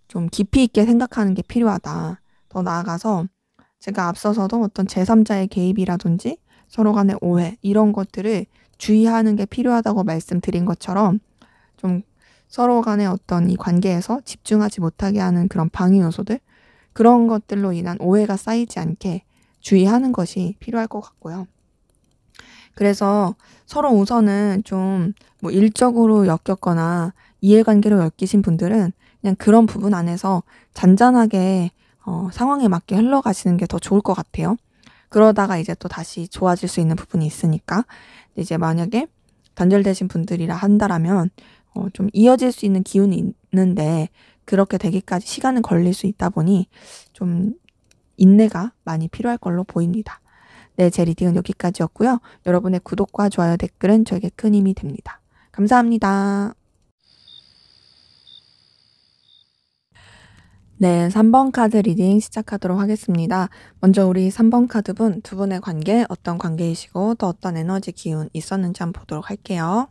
좀 깊이 있게 생각하는 게 필요하다. 더 나아가서 제가 앞서서도 어떤 제3자의 개입이라든지 서로 간의 오해 이런 것들을 주의하는 게 필요하다고 말씀드린 것처럼 좀 서로 간의 어떤 이 관계에서 집중하지 못하게 하는 그런 방해 요소들 그런 것들로 인한 오해가 쌓이지 않게 주의하는 것이 필요할 것 같고요. 그래서 서로 우선은 좀 뭐 일적으로 엮였거나 이해관계로 엮이신 분들은 그냥 그런 부분 안에서 잔잔하게 상황에 맞게 흘러가시는 게 더 좋을 것 같아요. 그러다가 이제 또 다시 좋아질 수 있는 부분이 있으니까. 근데 이제 만약에 단절되신 분들이라 한다라면 좀 이어질 수 있는 기운이 있는데 그렇게 되기까지 시간은 걸릴 수 있다 보니 좀 인내가 많이 필요할 걸로 보입니다. 네, 제 리딩은 여기까지였고요. 여러분의 구독과 좋아요, 댓글은 저에게 큰 힘이 됩니다. 감사합니다. 네, 3번 카드 리딩 시작하도록 하겠습니다. 먼저 우리 3번 카드분 두 분의 관계 어떤 관계이시고 또 어떤 에너지 기운 있었는지 한번 보도록 할게요.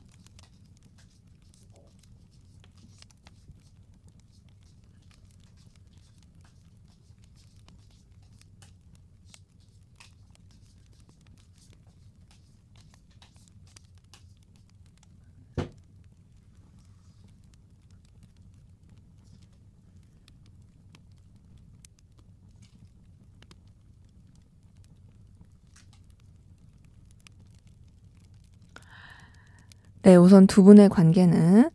네, 우선 두 분의 관계는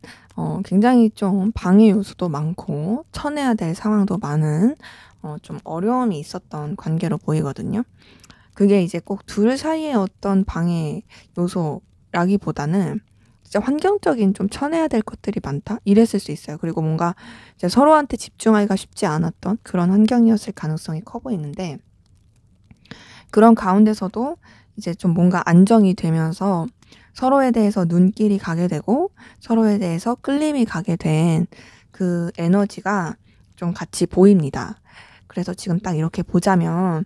굉장히 좀 방해 요소도 많고 쳐내야 될 상황도 많은 좀 어려움이 있었던 관계로 보이거든요. 그게 이제 꼭 둘 사이의 어떤 방해 요소라기보다는 진짜 환경적인 좀 쳐내야 될 것들이 많다? 이랬을 수 있어요. 그리고 뭔가 이제 서로한테 집중하기가 쉽지 않았던 그런 환경이었을 가능성이 커 보이는데 그런 가운데서도 이제 좀 뭔가 안정이 되면서 서로에 대해서 눈길이 가게 되고 서로에 대해서 끌림이 가게 된 그 에너지가 좀 같이 보입니다. 그래서 지금 딱 이렇게 보자면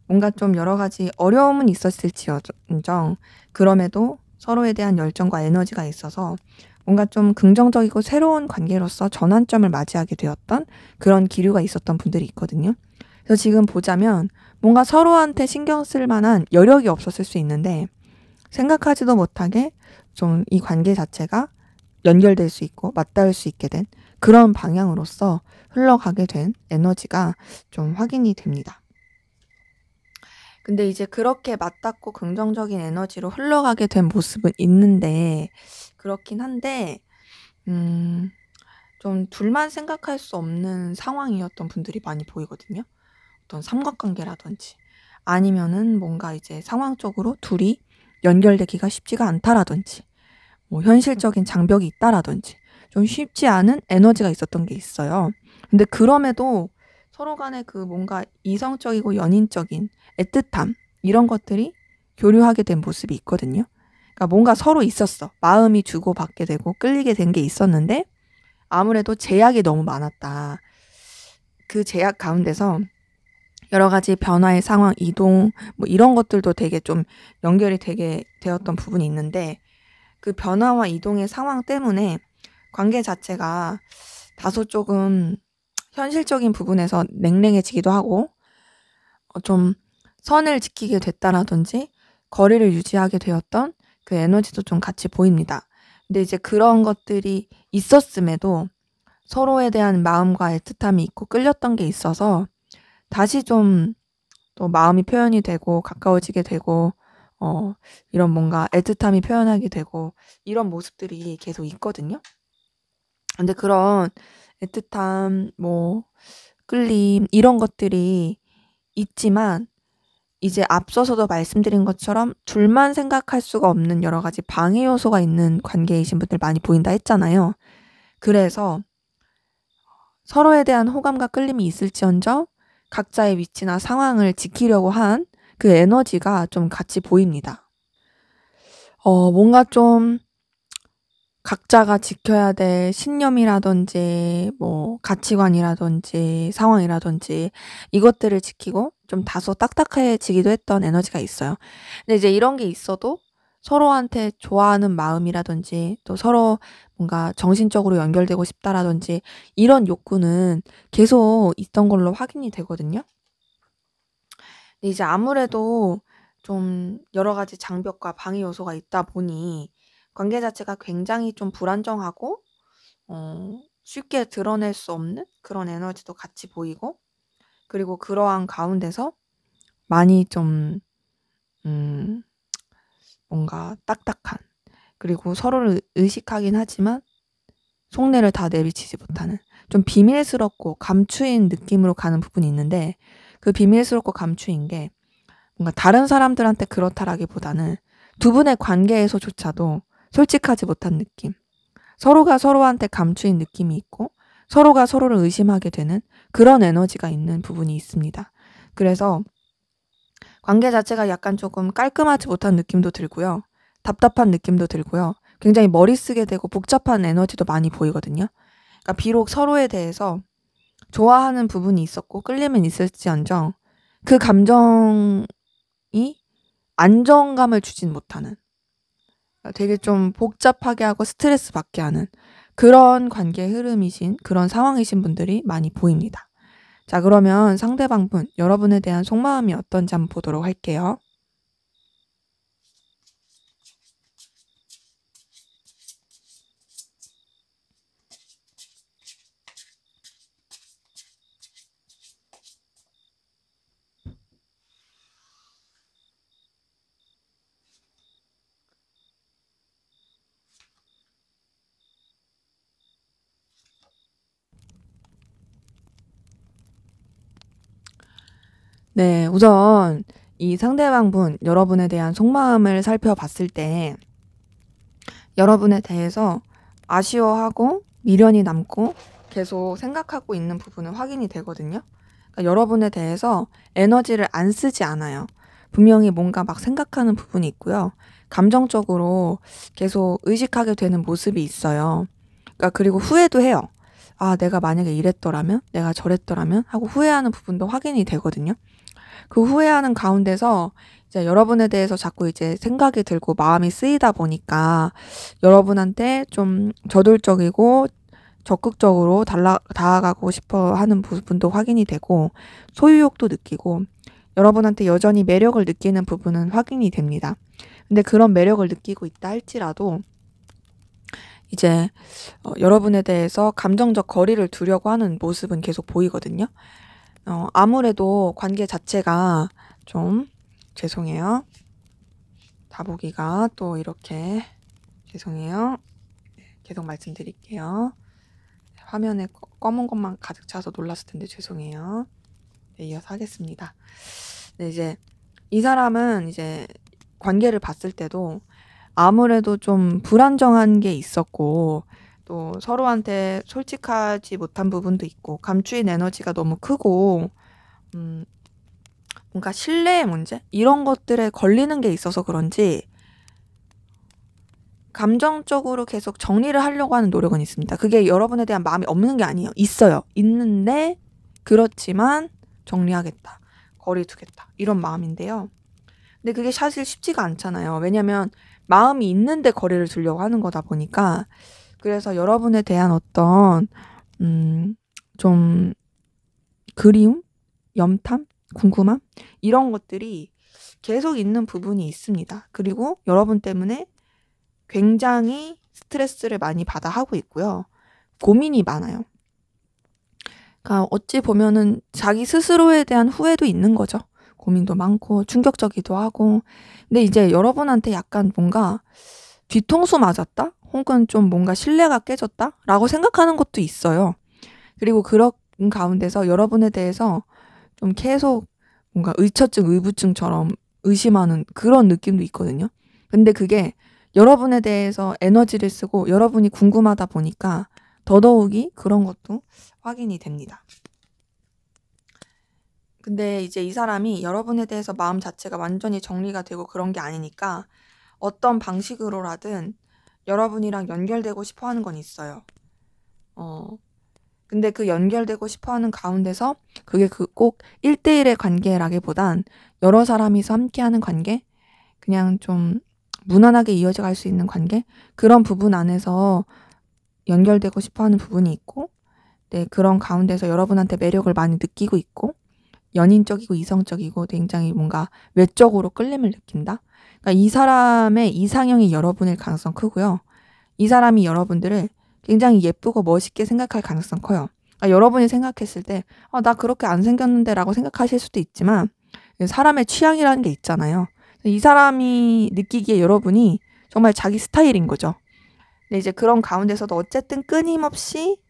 뭔가 좀 여러 가지 어려움은 있었을지언정 그럼에도 서로에 대한 열정과 에너지가 있어서 뭔가 좀 긍정적이고 새로운 관계로서 전환점을 맞이하게 되었던 그런 기류가 있었던 분들이 있거든요. 그래서 지금 보자면 뭔가 서로한테 신경 쓸 만한 여력이 없었을 수 있는데 생각하지도 못하게 좀 이 관계 자체가 연결될 수 있고 맞닿을 수 있게 된 그런 방향으로서 흘러가게 된 에너지가 좀 확인이 됩니다. 근데 이제 그렇게 맞닿고 긍정적인 에너지로 흘러가게 된 모습은 있는데 그렇긴 한데 음 좀 둘만 생각할 수 없는 상황이었던 분들이 많이 보이거든요. 어떤 삼각관계라든지 아니면은 뭔가 이제 상황적으로 둘이 연결되기가 쉽지가 않다라든지 뭐 현실적인 장벽이 있다라든지 좀 쉽지 않은 에너지가 있었던 게 있어요. 근데 그럼에도 서로 간에 그 뭔가 이성적이고 연인적인 애틋함 이런 것들이 교류하게 된 모습이 있거든요. 그러니까 뭔가 서로 있었어. 마음이 주고받게 되고 끌리게 된 게 있었는데 아무래도 제약이 너무 많았다. 그 제약 가운데서 여러 가지 변화의 상황, 이동 뭐 이런 것들도 되게 좀 연결이 되게 되었던 부분이 있는데 그 변화와 이동의 상황 때문에 관계 자체가 다소 조금 현실적인 부분에서 냉랭해지기도 하고 좀 선을 지키게 됐다라든지 거리를 유지하게 되었던 그 에너지도 좀 같이 보입니다. 근데 이제 그런 것들이 있었음에도 서로에 대한 마음과 애틋함이 있고 끌렸던 게 있어서 다시 좀 또 마음이 표현이 되고 가까워지게 되고 이런 뭔가 애틋함이 표현하게 되고 이런 모습들이 계속 있거든요. 근데 그런 애틋함 뭐 끌림 이런 것들이 있지만 이제 앞서서도 말씀드린 것처럼 둘만 생각할 수가 없는 여러 가지 방해 요소가 있는 관계이신 분들 많이 보인다 했잖아요. 그래서 서로에 대한 호감과 끌림이 있을지언정 각자의 위치나 상황을 지키려고 한 그 에너지가 좀 같이 보입니다. 뭔가 좀 각자가 지켜야 될 신념이라든지 뭐 가치관이라든지 상황이라든지 이것들을 지키고 좀 다소 딱딱해지기도 했던 에너지가 있어요. 근데 이제 이런 게 있어도 서로한테 좋아하는 마음이라든지 또 서로 뭔가 정신적으로 연결되고 싶다라든지 이런 욕구는 계속 있던 걸로 확인이 되거든요. 근데 이제 아무래도 좀 여러 가지 장벽과 방해 요소가 있다 보니 관계 자체가 굉장히 좀 불안정하고 쉽게 드러낼 수 없는 그런 에너지도 같이 보이고 그리고 그러한 가운데서 많이 좀 음 뭔가 딱딱한 그리고 서로를 의식하긴 하지만 속내를 다 내비치지 못하는 좀 비밀스럽고 감추인 느낌으로 가는 부분이 있는데 그 비밀스럽고 감추인 게 뭔가 다른 사람들한테 그렇다라기보다는 두 분의 관계에서조차도 솔직하지 못한 느낌. 서로가 서로한테 감추인 느낌이 있고 서로가 서로를 의심하게 되는 그런 에너지가 있는 부분이 있습니다. 그래서 관계 자체가 약간 조금 깔끔하지 못한 느낌도 들고요. 답답한 느낌도 들고요. 굉장히 머리 쓰게 되고 복잡한 에너지도 많이 보이거든요. 그러니까 비록 서로에 대해서 좋아하는 부분이 있었고 끌림은 있을지언정 그 감정이 안정감을 주진 못하는 되게 좀 복잡하게 하고 스트레스 받게 하는 그런 관계의 흐름이신 그런 상황이신 분들이 많이 보입니다. 자, 그러면 상대방분, 여러분에 대한 속마음이 어떤지 한번 보도록 할게요. 네, 우선 이 상대방분, 여러분에 대한 속마음을 살펴봤을 때 여러분에 대해서 아쉬워하고 미련이 남고 계속 생각하고 있는 부분은 확인이 되거든요. 그러니까 여러분에 대해서 에너지를 안 쓰지 않아요. 분명히 뭔가 막 생각하는 부분이 있고요. 감정적으로 계속 의식하게 되는 모습이 있어요. 그러니까 그리고 후회도 해요. 아, 내가 만약에 이랬더라면, 내가 저랬더라면 하고 후회하는 부분도 확인이 되거든요. 그 후회하는 가운데서 이제 여러분에 대해서 자꾸 이제 생각이 들고 마음이 쓰이다 보니까 여러분한테 좀 저돌적이고 적극적으로 다가가고 싶어 하는 부분도 확인이 되고 소유욕도 느끼고 여러분한테 여전히 매력을 느끼는 부분은 확인이 됩니다. 근데 그런 매력을 느끼고 있다 할지라도 이제 여러분에 대해서 감정적 거리를 두려고 하는 모습은 계속 보이거든요. 아무래도 관계 자체가 좀 죄송해요. 다보기가 또 이렇게 죄송해요. 계속 말씀드릴게요. 화면에 검은 것만 가득 차서 놀랐을 텐데 죄송해요. 네, 이어서 하겠습니다. 네, 이제 이 사람은 이제 관계를 봤을 때도 아무래도 좀 불안정한 게 있었고, 또 서로한테 솔직하지 못한 부분도 있고, 감추인 에너지가 너무 크고, 뭔가 신뢰의 문제? 이런 것들에 걸리는 게 있어서 그런지 감정적으로 계속 정리를 하려고 하는 노력은 있습니다. 그게 여러분에 대한 마음이 없는 게 아니에요. 있어요. 있는데 그렇지만 정리하겠다. 거리 두겠다. 이런 마음인데요. 근데 그게 사실 쉽지가 않잖아요. 왜냐면 마음이 있는데 거리를 두려고 하는 거다 보니까. 그래서 여러분에 대한 어떤 좀 그리움? 염탐? 궁금함? 이런 것들이 계속 있는 부분이 있습니다. 그리고 여러분 때문에 굉장히 스트레스를 많이 받아 하고 있고요. 고민이 많아요. 그러니까 어찌 보면은 자기 스스로에 대한 후회도 있는 거죠. 고민도 많고 충격적이기도 하고. 근데 이제 여러분한테 약간 뭔가 뒤통수 맞았다? 혹은 좀 뭔가 신뢰가 깨졌다? 라고 생각하는 것도 있어요. 그리고 그런 가운데서 여러분에 대해서 좀 계속 뭔가 의처증, 의부증처럼 의심하는 그런 느낌도 있거든요. 근데 그게 여러분에 대해서 에너지를 쓰고 여러분이 궁금하다 보니까 더더욱이 그런 것도 확인이 됩니다. 근데 이제 이 사람이 여러분에 대해서 마음 자체가 완전히 정리가 되고 그런 게 아니니까 어떤 방식으로라든 여러분이랑 연결되고 싶어 하는 건 있어요. 근데 그 연결되고 싶어 하는 가운데서 그게 꼭 1대1의 관계라기보단 여러 사람이서 함께하는 관계? 그냥 좀 무난하게 이어져 갈 수 있는 관계? 그런 부분 안에서 연결되고 싶어 하는 부분이 있고, 네, 그런 가운데서 여러분한테 매력을 많이 느끼고 있고, 연인적이고 이성적이고 굉장히 뭔가 외적으로 끌림을 느낀다? 그러니까 이 사람의 이상형이 여러분일 가능성 크고요. 이 사람이 여러분들을 굉장히 예쁘고 멋있게 생각할 가능성 커요. 그러니까 여러분이 생각했을 때 나 그렇게 안 생겼는데 라고 생각하실 수도 있지만 사람의 취향이라는 게 있잖아요. 이 사람이 느끼기에 여러분이 정말 자기 스타일인 거죠. 근데 이제 그런 가운데서도 어쨌든 끊임없이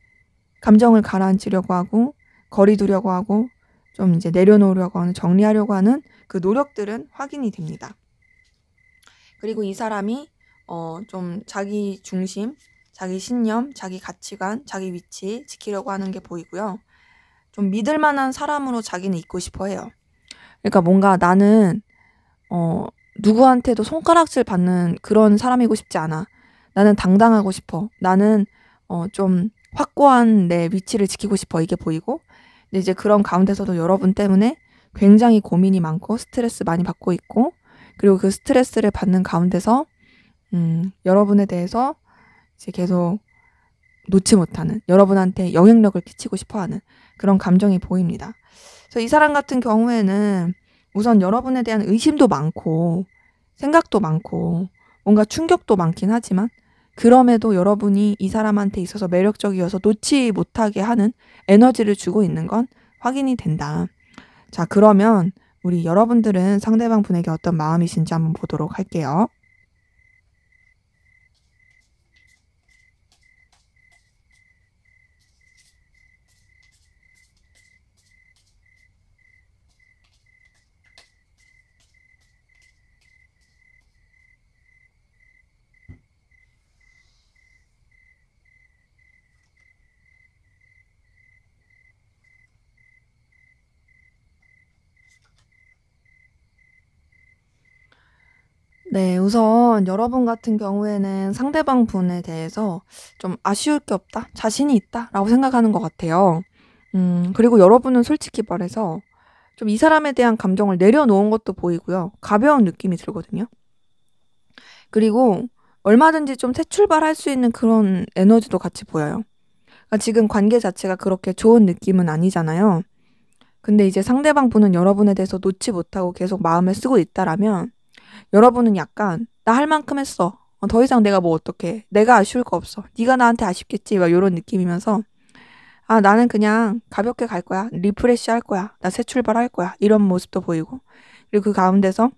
감정을 가라앉히려고 하고 거리 두려고 하고 좀 이제 내려놓으려고 하는 정리하려고 하는 그 노력들은 확인이 됩니다. 그리고 이 사람이 좀 자기 중심, 자기 신념, 자기 가치관, 자기 위치 지키려고 하는 게 보이고요. 좀 믿을 만한 사람으로 자기는 있고 싶어 해요. 그러니까 뭔가 나는 누구한테도 손가락질 받는 그런 사람이고 싶지 않아. 나는 당당하고 싶어. 나는 좀 확고한 내 위치를 지키고 싶어. 이게 보이고. 근데 이제 그런 가운데서도 여러분 때문에 굉장히 고민이 많고 스트레스 많이 받고 있고, 그리고 그 스트레스를 받는 가운데서 여러분에 대해서 이제 계속 놓지 못하는, 여러분한테 영향력을 끼치고 싶어하는 그런 감정이 보입니다. 그래서 이 사람 같은 경우에는 우선 여러분에 대한 의심도 많고 생각도 많고 뭔가 충격도 많긴 하지만 그럼에도 여러분이 이 사람한테 있어서 매력적이어서 놓지 못하게 하는 에너지를 주고 있는 건 확인이 된다. 자, 그러면 우리 여러분들은 상대방 분에게 어떤 마음이신지 한번 보도록 할게요. 네, 우선 여러분 같은 경우에는 상대방 분에 대해서 좀 아쉬울 게 없다, 자신이 있다 라고 생각하는 것 같아요. 그리고 여러분은 솔직히 말해서 좀 이 사람에 대한 감정을 내려놓은 것도 보이고요. 가벼운 느낌이 들거든요. 그리고 얼마든지 좀 새 출발할 수 있는 그런 에너지도 같이 보여요. 그러니까 지금 관계 자체가 그렇게 좋은 느낌은 아니잖아요. 근데 이제 상대방 분은 여러분에 대해서 놓지 못하고 계속 마음을 쓰고 있다라면 여러분은 약간 나 할 만큼 했어. 더 이상 내가 뭐 어떡해. 내가 아쉬울 거 없어. 네가 나한테 아쉽겠지. 막 이런 느낌이면서 나는 그냥 가볍게 갈 거야. 리프레시 할 거야. 나 새 출발할 거야. 이런 모습도 보이고. 그리고 그 가운데서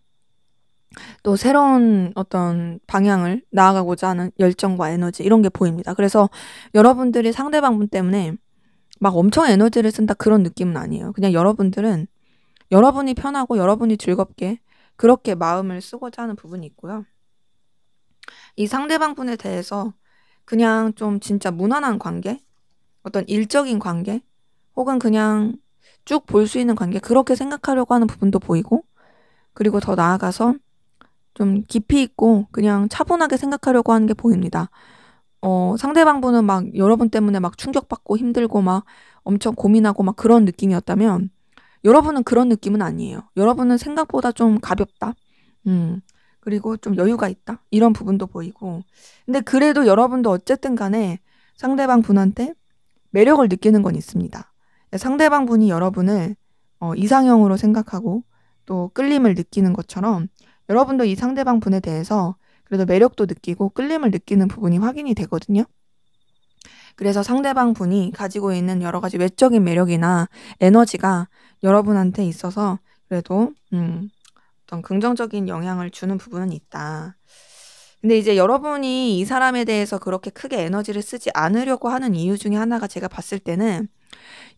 또 새로운 어떤 방향을 나아가고자 하는 열정과 에너지 이런 게 보입니다. 그래서 여러분들이 상대방분 때문에 막 엄청 에너지를 쓴다 그런 느낌은 아니에요. 그냥 여러분들은 여러분이 편하고 여러분이 즐겁게 그렇게 마음을 쓰고자 하는 부분이 있고요. 이 상대방분에 대해서 그냥 좀 진짜 무난한 관계, 어떤 일적인 관계, 혹은 그냥 쭉 볼 수 있는 관계, 그렇게 생각하려고 하는 부분도 보이고, 그리고 더 나아가서 좀 깊이 있고 그냥 차분하게 생각하려고 하는 게 보입니다. 상대방분은 막 여러분 때문에 막 충격받고 힘들고 막 엄청 고민하고 막 그런 느낌이었다면 여러분은 그런 느낌은 아니에요. 여러분은 생각보다 좀 가볍다. 그리고 좀 여유가 있다. 이런 부분도 보이고. 근데 그래도 여러분도 어쨌든 간에 상대방 분한테 매력을 느끼는 건 있습니다. 상대방 분이 여러분을 이상형으로 생각하고 또 끌림을 느끼는 것처럼 여러분도 이 상대방 분에 대해서 그래도 매력도 느끼고 끌림을 느끼는 부분이 확인이 되거든요. 그래서 상대방 분이 가지고 있는 여러 가지 외적인 매력이나 에너지가 여러분한테 있어서 그래도 어떤 긍정적인 영향을 주는 부분은 있다. 근데 이제 여러분이 이 사람에 대해서 그렇게 크게 에너지를 쓰지 않으려고 하는 이유 중에 하나가 제가 봤을 때는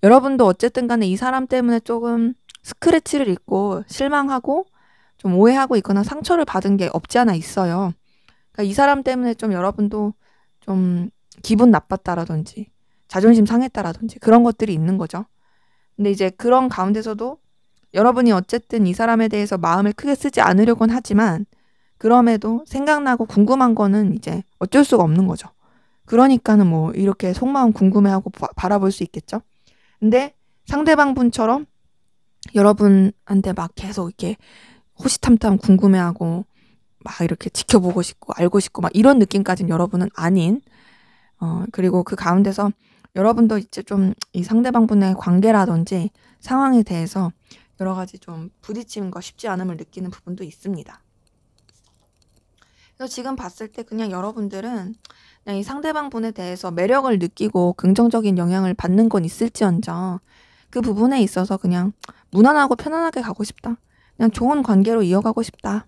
여러분도 어쨌든 간에 이 사람 때문에 조금 스크래치를 입고 실망하고 좀 오해하고 있거나 상처를 받은 게 없지 않아 있어요. 그러니까 이 사람 때문에 좀 여러분도 좀 기분 나빴다라든지 자존심 상했다라든지 그런 것들이 있는 거죠. 근데 이제 그런 가운데서도 여러분이 어쨌든 이 사람에 대해서 마음을 크게 쓰지 않으려고는 하지만 그럼에도 생각나고 궁금한 거는 이제 어쩔 수가 없는 거죠. 그러니까는 뭐 이렇게 속마음 궁금해하고 바라볼 수 있겠죠. 근데 상대방 분처럼 여러분한테 막 계속 이렇게 호시탐탐 궁금해하고 막 이렇게 지켜보고 싶고 알고 싶고 막 이런 느낌까지는 여러분은 아닌 그리고 그 가운데서 여러분도 이제 좀 이 상대방 분의 관계라든지 상황에 대해서 여러 가지 좀 부딪힘과 쉽지 않음을 느끼는 부분도 있습니다. 그래서 지금 봤을 때 그냥 여러분들은 그냥 이 상대방 분에 대해서 매력을 느끼고 긍정적인 영향을 받는 건 있을지언정 그 부분에 있어서 그냥 무난하고 편안하게 가고 싶다. 그냥 좋은 관계로 이어가고 싶다.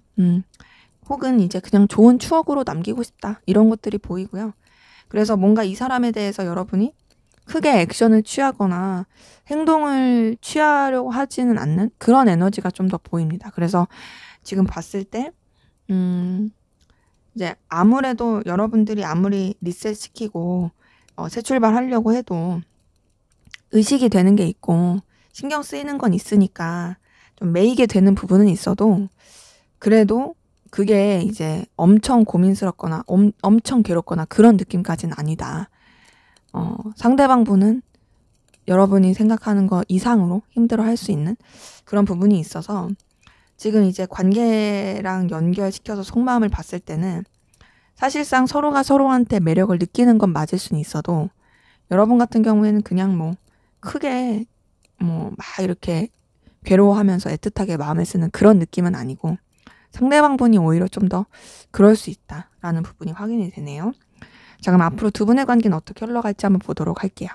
혹은 이제 그냥 좋은 추억으로 남기고 싶다. 이런 것들이 보이고요. 그래서 뭔가 이 사람에 대해서 여러분이 크게 액션을 취하거나 행동을 취하려고 하지는 않는 그런 에너지가 좀 더 보입니다. 그래서 지금 봤을 때, 이제 아무래도 여러분들이 아무리 리셋시키고 새 출발하려고 해도 의식이 되는 게 있고 신경 쓰이는 건 있으니까 좀 매이게 되는 부분은 있어도 그래도 그게 이제 엄청 고민스럽거나 엄청 괴롭거나 그런 느낌까지는 아니다. 상대방 분은 여러분이 생각하는 거 이상으로 힘들어 할 수 있는 그런 부분이 있어서 지금 이제 관계랑 연결시켜서 속마음을 봤을 때는 사실상 서로가 서로한테 매력을 느끼는 건 맞을 수는 있어도 여러분 같은 경우에는 그냥 뭐 크게 뭐 막 이렇게 괴로워하면서 애틋하게 마음을 쓰는 그런 느낌은 아니고 상대방 분이 오히려 좀 더 그럴 수 있다라는 부분이 확인이 되네요. 자, 그럼 앞으로 두 분의 관계는 어떻게 흘러갈지 한번 보도록 할게요.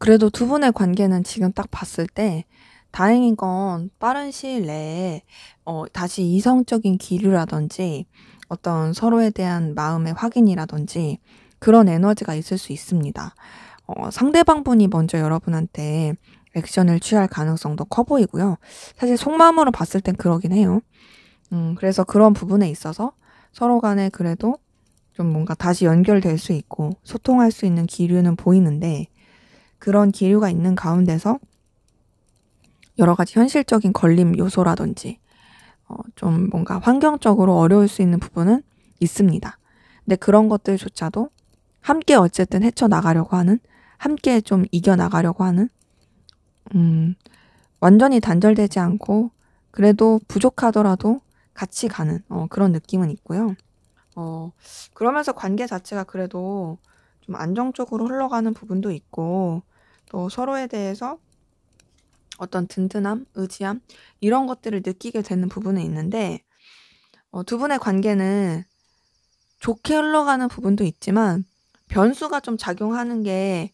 그래도 두 분의 관계는 지금 딱 봤을 때 다행인 건 빠른 시일 내에 다시 이성적인 기류라든지 어떤 서로에 대한 마음의 확인이라든지 그런 에너지가 있을 수 있습니다. 상대방 분이 먼저 여러분한테 액션을 취할 가능성도 커 보이고요. 사실 속마음으로 봤을 땐 그러긴 해요. 그래서 그런 부분에 있어서 서로 간에 그래도 좀 뭔가 다시 연결될 수 있고 소통할 수 있는 기류는 보이는데 그런 기류가 있는 가운데서 여러 가지 현실적인 걸림 요소라든지 좀 뭔가 환경적으로 어려울 수 있는 부분은 있습니다. 근데 그런 것들조차도 함께 어쨌든 헤쳐나가려고 하는, 함께 좀 이겨나가려고 하는, 완전히 단절되지 않고 그래도 부족하더라도 같이 가는 그런 느낌은 있고요. 그러면서 관계 자체가 그래도 좀 안정적으로 흘러가는 부분도 있고, 또 서로에 대해서 어떤 든든함, 의지함 이런 것들을 느끼게 되는 부분은 있는데, 두 분의 관계는 좋게 흘러가는 부분도 있지만 변수가 좀 작용하는 게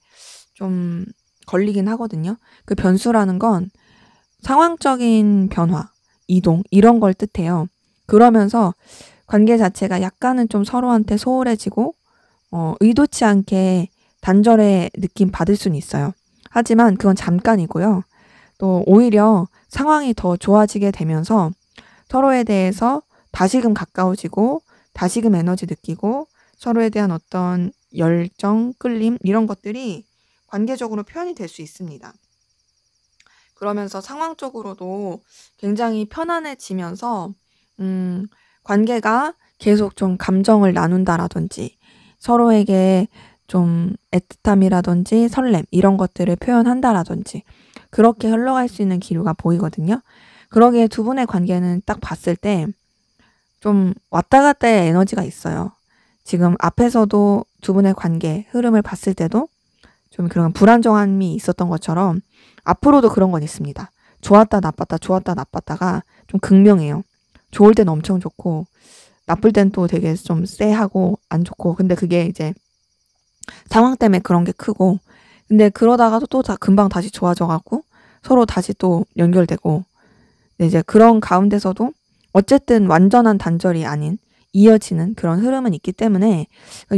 좀 걸리긴 하거든요. 그 변수라는 건 상황적인 변화, 이동 이런 걸 뜻해요. 그러면서 관계 자체가 약간은 좀 서로한테 소홀해지고 의도치 않게 단절의 느낌 받을 수는 있어요. 하지만 그건 잠깐이고요. 또 오히려 상황이 더 좋아지게 되면서 서로에 대해서 다시금 가까워지고 다시금 에너지 느끼고 서로에 대한 어떤 열정, 끌림 이런 것들이 관계적으로 표현이 될 수 있습니다. 그러면서 상황적으로도 굉장히 편안해지면서 관계가 계속 좀 감정을 나눈다라든지 서로에게 좀 애틋함이라든지 설렘 이런 것들을 표현한다라든지 그렇게 흘러갈 수 있는 기류가 보이거든요. 그러기에 두 분의 관계는 딱 봤을 때 좀 왔다 갔다의 에너지가 있어요. 지금 앞에서도 두 분의 관계 흐름을 봤을 때도 좀 그런 불안정함이 있었던 것처럼 앞으로도 그런 건 있습니다. 좋았다 나빴다 좋았다 나빴다가 좀 극명해요. 좋을 땐 엄청 좋고 나쁠 땐 또 되게 좀 쎄하고 안 좋고, 근데 그게 이제 상황 때문에 그런 게 크고, 근데 그러다가도 또 금방 다시 좋아져갖고 서로 다시 또 연결되고, 이제 그런 가운데서도 어쨌든 완전한 단절이 아닌 이어지는 그런 흐름은 있기 때문에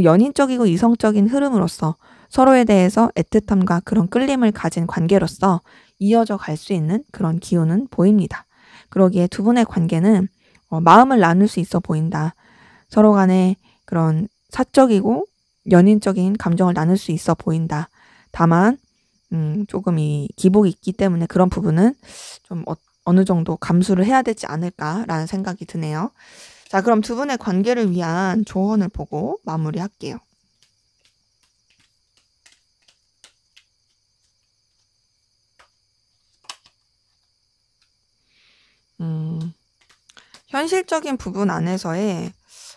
연인적이고 이성적인 흐름으로서 서로에 대해서 애틋함과 그런 끌림을 가진 관계로서 이어져 갈 수 있는 그런 기운은 보입니다. 그러기에 두 분의 관계는 마음을 나눌 수 있어 보인다. 서로 간에 그런 사적이고 연인적인 감정을 나눌 수 있어 보인다. 다만 조금 이 기복이 있기 때문에 그런 부분은 좀 어느 정도 감수를 해야 되지 않을까라는 생각이 드네요. 자, 그럼 두 분의 관계를 위한 조언을 보고 마무리할게요. 현실적인 부분 안에서의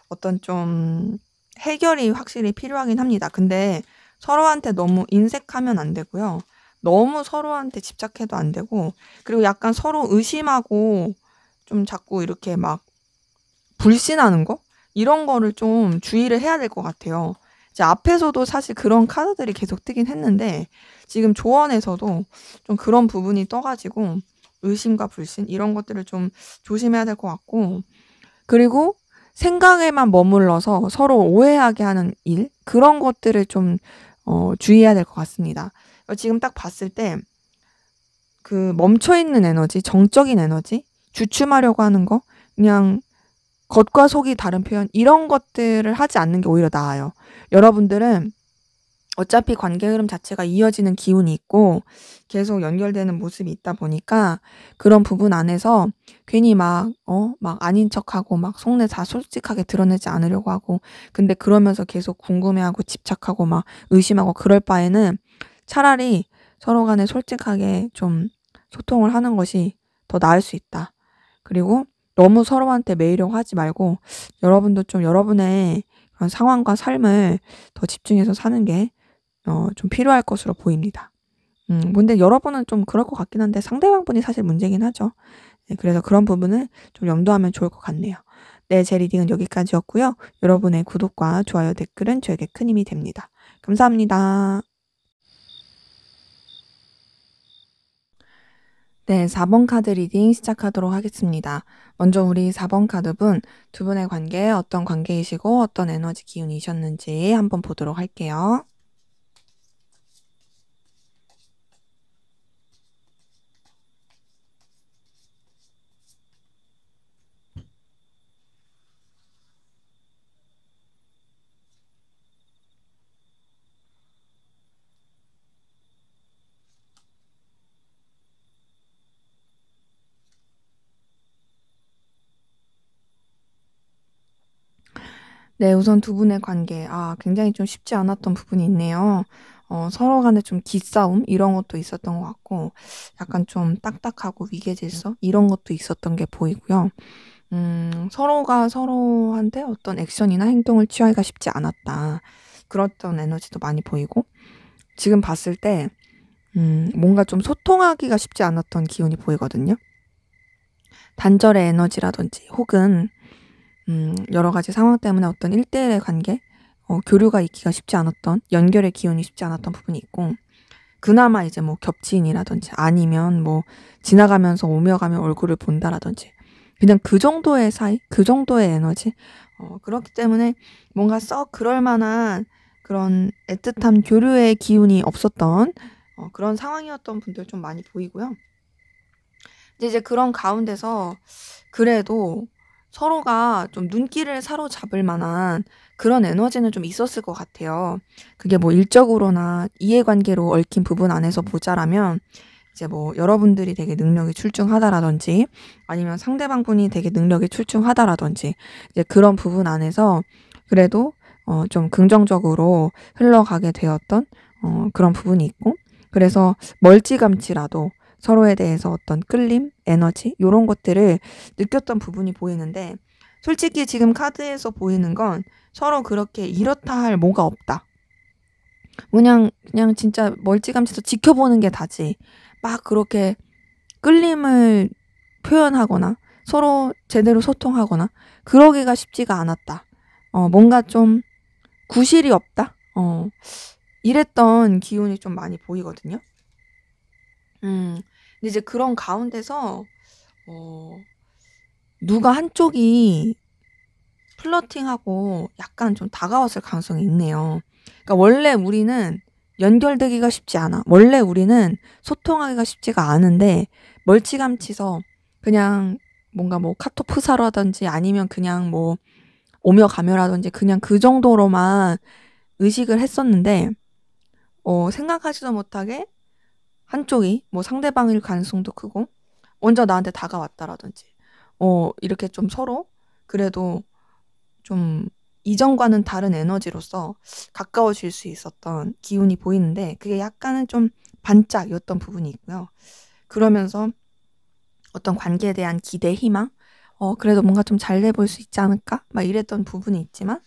어떤 좀 해결이 확실히 필요하긴 합니다. 근데 서로한테 너무 인색하면 안 되고요. 너무 서로한테 집착해도 안 되고, 그리고 약간 서로 의심하고 좀 자꾸 이렇게 막 불신하는 거? 이런 거를 좀 주의를 해야 될 것 같아요. 이제 앞에서도 사실 그런 카드들이 계속 뜨긴 했는데 지금 조언에서도 좀 그런 부분이 떠가지고 의심과 불신 이런 것들을 좀 조심해야 될 것 같고, 그리고 생각에만 머물러서 서로 오해하게 하는 일 그런 것들을 좀 주의해야 될 것 같습니다. 지금 딱 봤을 때 그 멈춰있는 에너지, 정적인 에너지, 주춤하려고 하는 거, 그냥 겉과 속이 다른 표현 이런 것들을 하지 않는 게 오히려 나아요. 여러분들은 어차피 관계 흐름 자체가 이어지는 기운이 있고 계속 연결되는 모습이 있다 보니까 그런 부분 안에서 괜히 막 아닌 척하고 막 속내 다 솔직하게 드러내지 않으려고 하고, 근데 그러면서 계속 궁금해하고 집착하고 막 의심하고 그럴 바에는 차라리 서로 간에 솔직하게 좀 소통을 하는 것이 더 나을 수 있다. 그리고 너무 서로한테 매이려고 하지 말고 여러분도 좀 여러분의 그런 상황과 삶을 더 집중해서 사는 게 좀 필요할 것으로 보입니다. 근데 여러분은 좀 그럴 것 같긴 한데 상대방분이 사실 문제긴 하죠. 네, 그래서 그런 부분을 좀 염두하면 좋을 것 같네요. 네, 제 리딩은 여기까지였고요. 여러분의 구독과 좋아요, 댓글은 저에게 큰 힘이 됩니다. 감사합니다. 네, 4번 카드 리딩 시작하도록 하겠습니다. 먼저 우리 4번 카드분, 두 분의 관계 어떤 관계이시고 어떤 에너지 기운이셨는지 한번 보도록 할게요. 네, 우선 두 분의 관계, 굉장히 좀 쉽지 않았던 부분이 있네요. 서로 간에 좀 기싸움 이런 것도 있었던 것 같고 약간 좀 딱딱하고 위계질서 이런 것도 있었던 게 보이고요. 서로가 서로한테 어떤 액션이나 행동을 취하기가 쉽지 않았다. 그랬던 에너지도 많이 보이고, 지금 봤을 때 뭔가 좀 소통하기가 쉽지 않았던 기운이 보이거든요. 단절의 에너지라든지 혹은 여러 가지 상황 때문에 어떤 1대1의 관계, 교류가 있기가 쉽지 않았던, 연결의 기운이 쉽지 않았던 부분이 있고, 그나마 이제 뭐 겹치인이라든지 아니면 뭐 지나가면서 오며 가며 얼굴을 본다라든지 그냥 그 정도의 사이, 그 정도의 에너지. 그렇기 때문에 뭔가 썩 그럴 만한 그런 애틋한 교류의 기운이 없었던 그런 상황이었던 분들 좀 많이 보이고요. 근데 이제 그런 가운데서 그래도 서로가 좀 눈길을 사로잡을 만한 그런 에너지는 좀 있었을 것 같아요. 그게 뭐 일적으로나 이해관계로 얽힌 부분 안에서 보자라면 이제 뭐 여러분들이 되게 능력이 출중하다라든지 아니면 상대방 분이 되게 능력이 출중하다라든지 이제 그런 부분 안에서 그래도 좀 긍정적으로 흘러가게 되었던 그런 부분이 있고, 그래서 멀찌감치라도 서로에 대해서 어떤 끌림, 에너지 이런 것들을 느꼈던 부분이 보이는데, 솔직히 지금 카드에서 보이는 건 서로 그렇게 이렇다 할 뭐가 없다. 그냥 진짜 멀찌감치서 지켜보는 게 다지. 막 그렇게 끌림을 표현하거나 서로 제대로 소통하거나 그러기가 쉽지가 않았다. 뭔가 좀 구실이 없다. 이랬던 기운이 좀 많이 보이거든요. 근데 이제 그런 가운데서 누가 한쪽이 플러팅하고 약간 좀 다가왔을 가능성이 있네요. 그러니까 원래 우리는 연결되기가 쉽지 않아. 원래 우리는 소통하기가 쉽지가 않은데 멀찌감치서 그냥 뭔가 뭐 카톡 프사라든지 아니면 그냥 뭐 오며 가며라든지 그냥 그 정도로만 의식을 했었는데 생각하지도 못하게 한쪽이 뭐 상대방일 가능성도 크고 먼저 나한테 다가왔다라든지 이렇게 좀 서로 그래도 좀 이전과는 다른 에너지로서 가까워질 수 있었던 기운이 보이는데, 그게 약간은 좀 반짝이었던 부분이 있고요. 그러면서 어떤 관계에 대한 기대, 희망, 그래도 뭔가 좀 잘 돼볼 수 있지 않을까? 막 이랬던 부분이 있지만,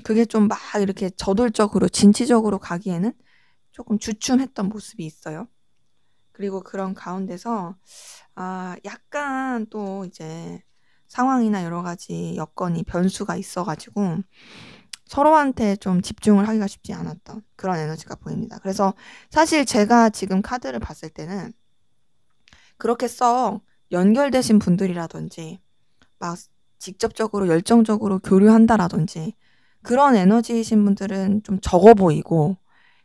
그게 좀 막 이렇게 저돌적으로, 진취적으로 가기에는 조금 주춤했던 모습이 있어요. 그리고 그런 가운데서, 약간 또 이제 상황이나 여러 가지 여건이 변수가 있어가지고 서로한테 좀 집중을 하기가 쉽지 않았던 그런 에너지가 보입니다. 그래서 사실 제가 지금 카드를 봤을 때는 그렇게 썩 연결되신 분들이라든지 막 직접적으로 열정적으로 교류한다라든지 그런 에너지이신 분들은 좀 적어 보이고,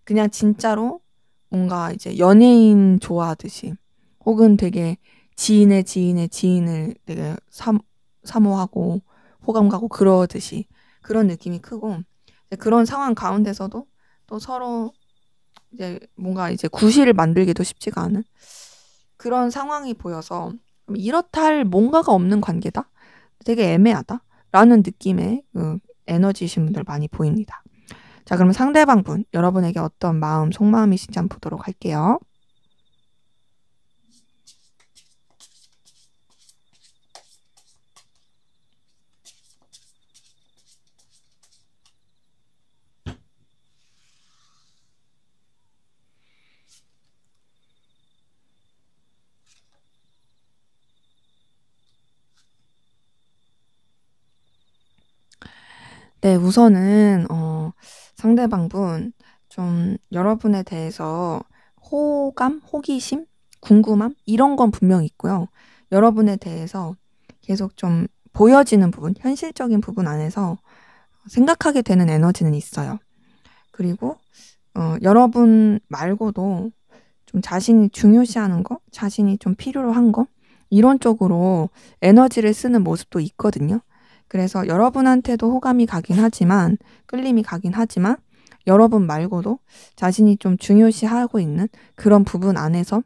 그냥 진짜로 뭔가 이제 연예인 좋아하듯이 혹은 되게 지인의 지인을 되게 사모하고 호감 가고 그러듯이 그런 느낌이 크고, 그런 상황 가운데서도 또 서로 이제 뭔가 이제 구실을 만들기도 쉽지가 않은 그런 상황이 보여서 이렇다 할 뭔가가 없는 관계다? 되게 애매하다라는 느낌의 에너지이신 분들 많이 보입니다. 자, 그럼 상대방 분, 여러분에게 어떤 마음, 속마음이신지 한번 보도록 할게요. 네, 우선은 상대방 분 좀 여러분에 대해서 호감, 호기심, 궁금함 이런 건 분명히 있고요. 여러분에 대해서 계속 좀 보여지는 부분, 현실적인 부분 안에서 생각하게 되는 에너지는 있어요. 그리고 여러분 말고도 좀 자신이 중요시하는 거, 자신이 좀 필요로 한 거, 이런 쪽으로 에너지를 쓰는 모습도 있거든요. 그래서 여러분한테도 호감이 가긴 하지만, 끌림이 가긴 하지만, 여러분 말고도 자신이 좀 중요시하고 있는 그런 부분 안에서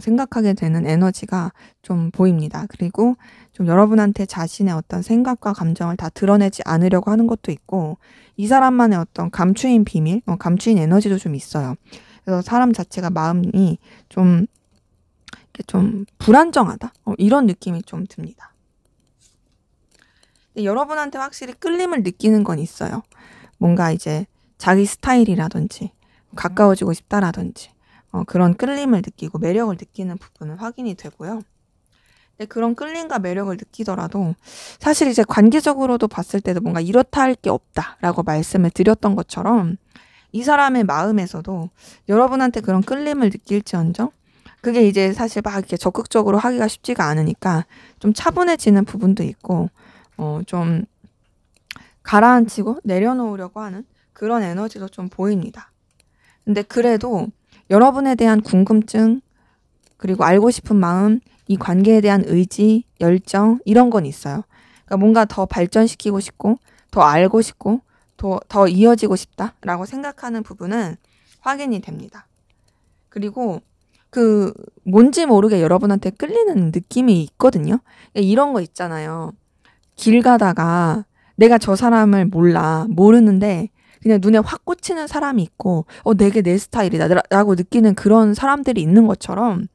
생각하게 되는 에너지가 좀 보입니다. 그리고 좀 여러분한테 자신의 어떤 생각과 감정을 다 드러내지 않으려고 하는 것도 있고, 이 사람만의 어떤 감추인 비밀, 감추인 에너지도 좀 있어요. 그래서 사람 자체가 마음이 좀 이렇게 좀 불안정하다, 이런 느낌이 좀 듭니다. 근데 여러분한테 확실히 끌림을 느끼는 건 있어요. 뭔가 이제 자기 스타일이라든지 가까워지고 싶다라든지 그런 끌림을 느끼고 매력을 느끼는 부분은 확인이 되고요. 근데 그런 끌림과 매력을 느끼더라도 사실 이제 관계적으로도 봤을 때도 뭔가 이렇다 할 게 없다라고 말씀을 드렸던 것처럼 이 사람의 마음에서도 여러분한테 그런 끌림을 느낄지언정 그게 이제 사실 막 이렇게 적극적으로 하기가 쉽지가 않으니까 좀 차분해지는 부분도 있고 좀 가라앉히고 내려놓으려고 하는 그런 에너지도 좀 보입니다. 근데 그래도 여러분에 대한 궁금증 그리고 알고 싶은 마음, 이 관계에 대한 의지, 열정 이런 건 있어요. 그러니까 뭔가 더 발전시키고 싶고 더 알고 싶고 더 이어지고 싶다라고 생각하는 부분은 확인이 됩니다. 그리고 그 뭔지 모르게 여러분한테 끌리는 느낌이 있거든요. 이런 거 있잖아요. 길 가다가 내가 저 사람을 모르는데 그냥 눈에 확 꽂히는 사람이 있고 내게 내 스타일이다 라고 느끼는 그런 사람들이 있는 것처럼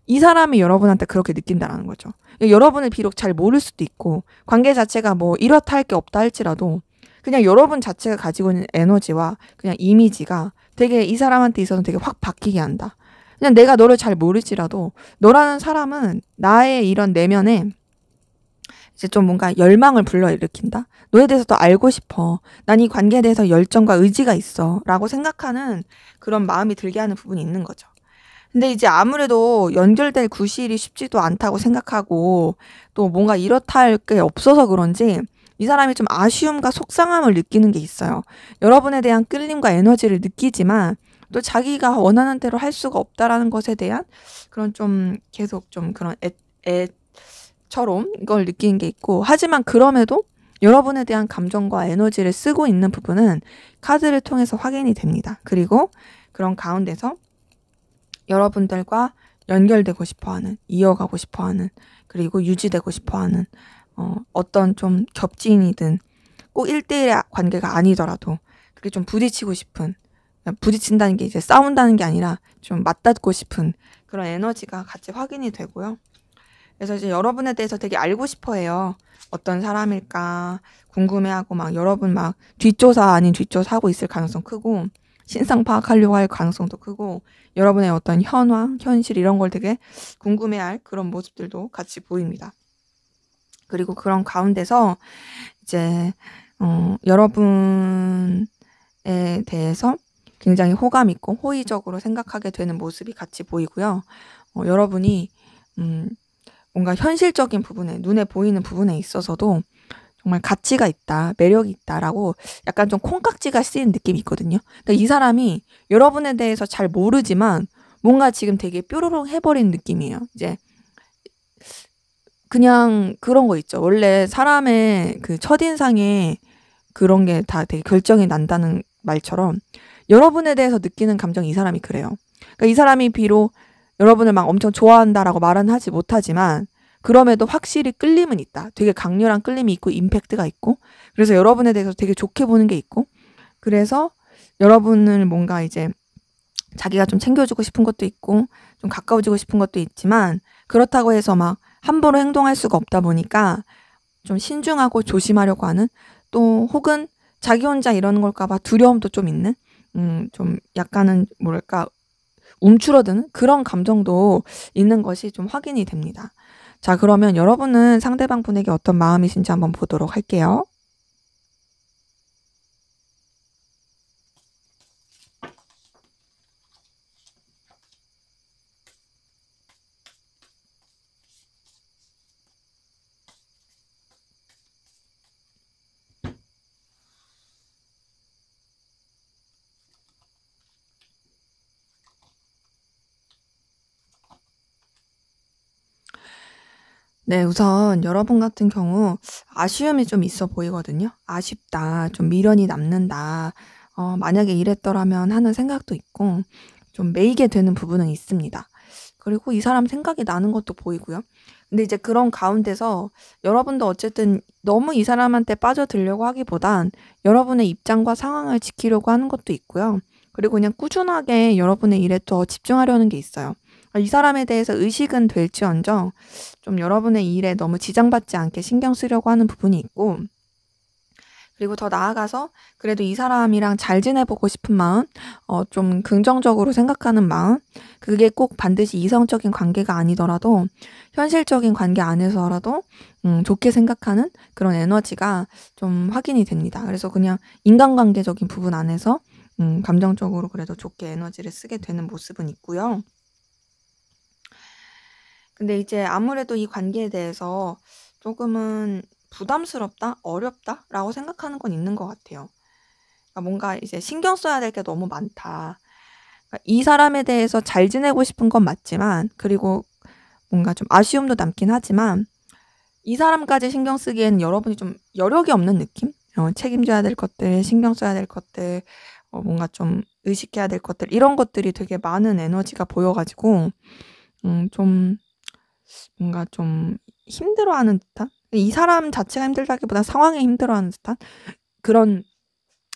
이 사람이 여러분한테 그렇게 느낀다는 거죠. 여러분을 비록 잘 모를 수도 있고 관계 자체가 뭐 이렇다 할 게 없다 할지라도 그냥 여러분 자체가 가지고 있는 에너지와 그냥 이미지가 되게 이 사람한테 있어서 되게 확 바뀌게 한다. 그냥 내가 너를 잘 모르지라도 너라는 사람은 나의 이런 내면에 이제 좀 뭔가 열망을 불러일으킨다. 너에 대해서 더 알고 싶어. 난 이 관계에 대해서 열정과 의지가 있어. 라고 생각하는 그런 마음이 들게 하는 부분이 있는 거죠. 근데 이제 아무래도 연결될 구실이 쉽지도 않다고 생각하고 또 뭔가 이렇다 할 게 없어서 그런지 이 사람이 좀 아쉬움과 속상함을 느끼는 게 있어요. 여러분에 대한 끌림과 에너지를 느끼지만 또 자기가 원하는 대로 할 수가 없다라는 것에 대한 그런 좀 계속 좀 그런 애처럼 이걸 느끼는 게 있고 하지만 그럼에도 여러분에 대한 감정과 에너지를 쓰고 있는 부분은 카드를 통해서 확인이 됩니다. 그리고 그런 가운데서 여러분들과 연결되고 싶어하는, 이어가고 싶어하는, 그리고 유지되고 싶어하는 어떤 좀 겹지인이든 꼭 1대1의 관계가 아니더라도 그렇게 좀 부딪히고 싶은 부딪힌다는 게 이제 싸운다는 게 아니라 좀 맞닿고 싶은 그런 에너지가 같이 확인이 되고요. 그래서 이제 여러분에 대해서 되게 알고 싶어 해요. 어떤 사람일까 궁금해하고 막 여러분 막 뒷조사 아닌 뒷조사 하고 있을 가능성 크고 신상 파악하려고 할 가능성도 크고 여러분의 어떤 현황, 현실 이런 걸 되게 궁금해할 그런 모습들도 같이 보입니다. 그리고 그런 가운데서 이제 여러분에 대해서 굉장히 호감 있고 호의적으로 생각하게 되는 모습이 같이 보이고요. 여러분이 뭔가 현실적인 부분에 눈에 보이는 부분에 있어서도 정말 가치가 있다, 매력이 있다라고 약간 좀 콩깍지가 쓰인 느낌이 있거든요. 그러니까 이 사람이 여러분에 대해서 잘 모르지만 뭔가 지금 되게 뾰로롱 해버린 느낌이에요. 이제 그냥 그런 거 있죠. 원래 사람의 그 첫인상에 그런 게 다 되게 결정이 난다는 말처럼 여러분에 대해서 느끼는 감정이 이 사람이 그래요. 그러니까 이 사람이 비록 여러분을 막 엄청 좋아한다라고 말은 하지 못하지만 그럼에도 확실히 끌림은 있다. 되게 강렬한 끌림이 있고 임팩트가 있고 그래서 여러분에 대해서 되게 좋게 보는 게 있고 그래서 여러분을 뭔가 이제 자기가 좀 챙겨주고 싶은 것도 있고 좀 가까워지고 싶은 것도 있지만 그렇다고 해서 막 함부로 행동할 수가 없다 보니까 좀 신중하고 조심하려고 하는 또 혹은 자기 혼자 이러는 걸까 봐 두려움도 좀 있는 좀 약간은 뭐랄까 움츠러드는 그런 감정도 있는 것이 좀 확인이 됩니다. 자, 그러면 여러분은 상대방 분에게 어떤 마음이신지 한번 보도록 할게요. 네, 우선 여러분 같은 경우 아쉬움이 좀 있어 보이거든요. 아쉽다, 좀 미련이 남는다, 만약에 이랬더라면 하는 생각도 있고, 좀 매이게 되는 부분은 있습니다. 그리고 이 사람 생각이 나는 것도 보이고요. 근데 이제 그런 가운데서 여러분도 어쨌든 너무 이 사람한테 빠져들려고 하기보단 여러분의 입장과 상황을 지키려고 하는 것도 있고요. 그리고 그냥 꾸준하게 여러분의 일에 더 집중하려는 게 있어요. 이 사람에 대해서 의식은 될지언정 좀 여러분의 일에 너무 지장받지 않게 신경 쓰려고 하는 부분이 있고 그리고 더 나아가서 그래도 이 사람이랑 잘 지내보고 싶은 마음, 좀 긍정적으로 생각하는 마음, 그게 꼭 반드시 이성적인 관계가 아니더라도 현실적인 관계 안에서라도 좋게 생각하는 그런 에너지가 좀 확인이 됩니다. 그래서 그냥 인간관계적인 부분 안에서 감정적으로 그래도 좋게 에너지를 쓰게 되는 모습은 있고요. 근데 이제 아무래도 이 관계에 대해서 조금은 부담스럽다, 어렵다라고 생각하는 건 있는 것 같아요. 그러니까 뭔가 이제 신경 써야 될 게 너무 많다. 그러니까 이 사람에 대해서 잘 지내고 싶은 건 맞지만, 그리고 뭔가 좀 아쉬움도 남긴 하지만, 이 사람까지 신경 쓰기에는 여러분이 좀 여력이 없는 느낌? 책임져야 될 것들, 신경 써야 될 것들, 뭔가 좀 의식해야 될 것들, 이런 것들이 되게 많은 에너지가 보여가지고, 좀 뭔가 좀 힘들어하는 듯한? 이 사람 자체가 힘들다기보다 상황에 힘들어하는 듯한 그런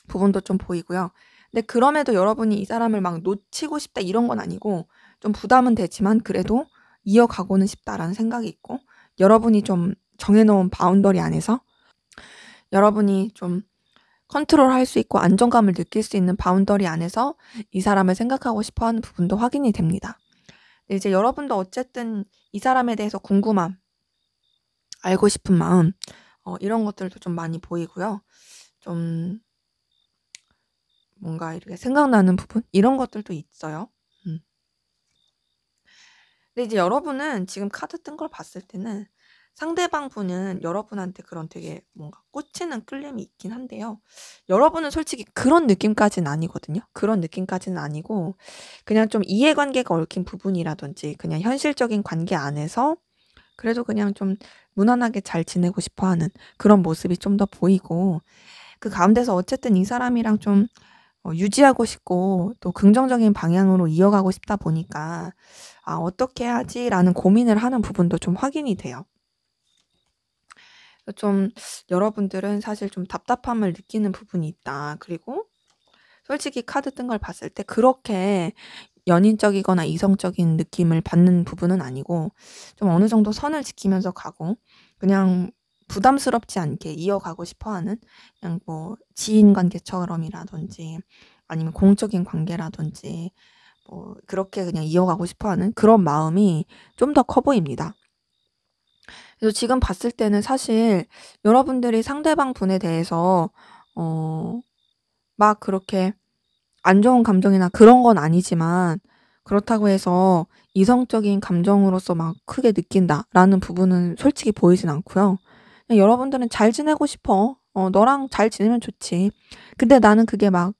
부분도 좀 보이고요. 근데 그럼에도 여러분이 이 사람을 막 놓치고 싶다 이런 건 아니고 좀 부담은 되지만 그래도 이어가고는 싶다라는 생각이 있고, 여러분이 좀 정해놓은 바운더리 안에서 여러분이 좀 컨트롤할 수 있고 안정감을 느낄 수 있는 바운더리 안에서 이 사람을 생각하고 싶어하는 부분도 확인이 됩니다. 근데 이제 여러분도 어쨌든 이 사람에 대해서 궁금함, 알고 싶은 마음, 이런 것들도 좀 많이 보이고요. 좀 뭔가 이렇게 생각나는 부분, 이런 것들도 있어요. 근데 이제 여러분은 지금 카드 뜬 걸 봤을 때는 상대방 분은 여러분한테 그런 되게 뭔가 꽂히는 끌림이 있긴 한데요. 여러분은 솔직히 그런 느낌까지는 아니거든요. 그런 느낌까지는 아니고 그냥 좀 이해관계가 얽힌 부분이라든지 그냥 현실적인 관계 안에서 그래도 그냥 좀 무난하게 잘 지내고 싶어 하는 그런 모습이 좀 더 보이고, 그 가운데서 어쨌든 이 사람이랑 좀 유지하고 싶고 또 긍정적인 방향으로 이어가고 싶다 보니까 '아 어떻게 해야지?'라는 고민을 하는 부분도 좀 확인이 돼요. 좀 여러분들은 사실 좀 답답함을 느끼는 부분이 있다. 그리고 솔직히 카드 뜬 걸 봤을 때 그렇게 연인적이거나 이성적인 느낌을 받는 부분은 아니고 좀 어느 정도 선을 지키면서 가고 그냥 부담스럽지 않게 이어가고 싶어 하는, 그냥 뭐 지인 관계처럼이라든지 아니면 공적인 관계라든지 뭐 그렇게 그냥 이어가고 싶어 하는 그런 마음이 좀 더 커 보입니다. 그래서 지금 봤을 때는 사실 여러분들이 상대방 분에 대해서 막 그렇게 안 좋은 감정이나 그런 건 아니지만 그렇다고 해서 이성적인 감정으로서 막 크게 느낀다라는 부분은 솔직히 보이진 않고요. 그냥 여러분들은 잘 지내고 싶어. 너랑 잘 지내면 좋지. 근데 나는 그게 막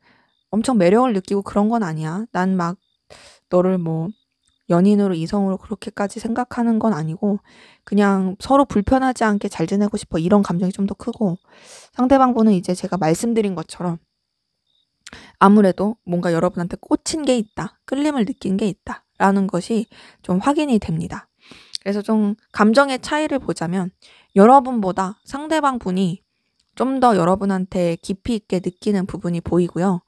엄청 매력을 느끼고 그런 건 아니야. 난 막 너를 뭐 연인으로 이성으로 그렇게까지 생각하는 건 아니고 그냥 서로 불편하지 않게 잘 지내고 싶어. 이런 감정이 좀 더 크고, 상대방 분은 이제 제가 말씀드린 것처럼 아무래도 뭔가 여러분한테 꽂힌 게 있다, 끌림을 느낀 게 있다라는 것이 좀 확인이 됩니다. 그래서 좀 감정의 차이를 보자면 여러분보다 상대방 분이 좀 더 여러분한테 깊이 있게 느끼는 부분이 보이고요.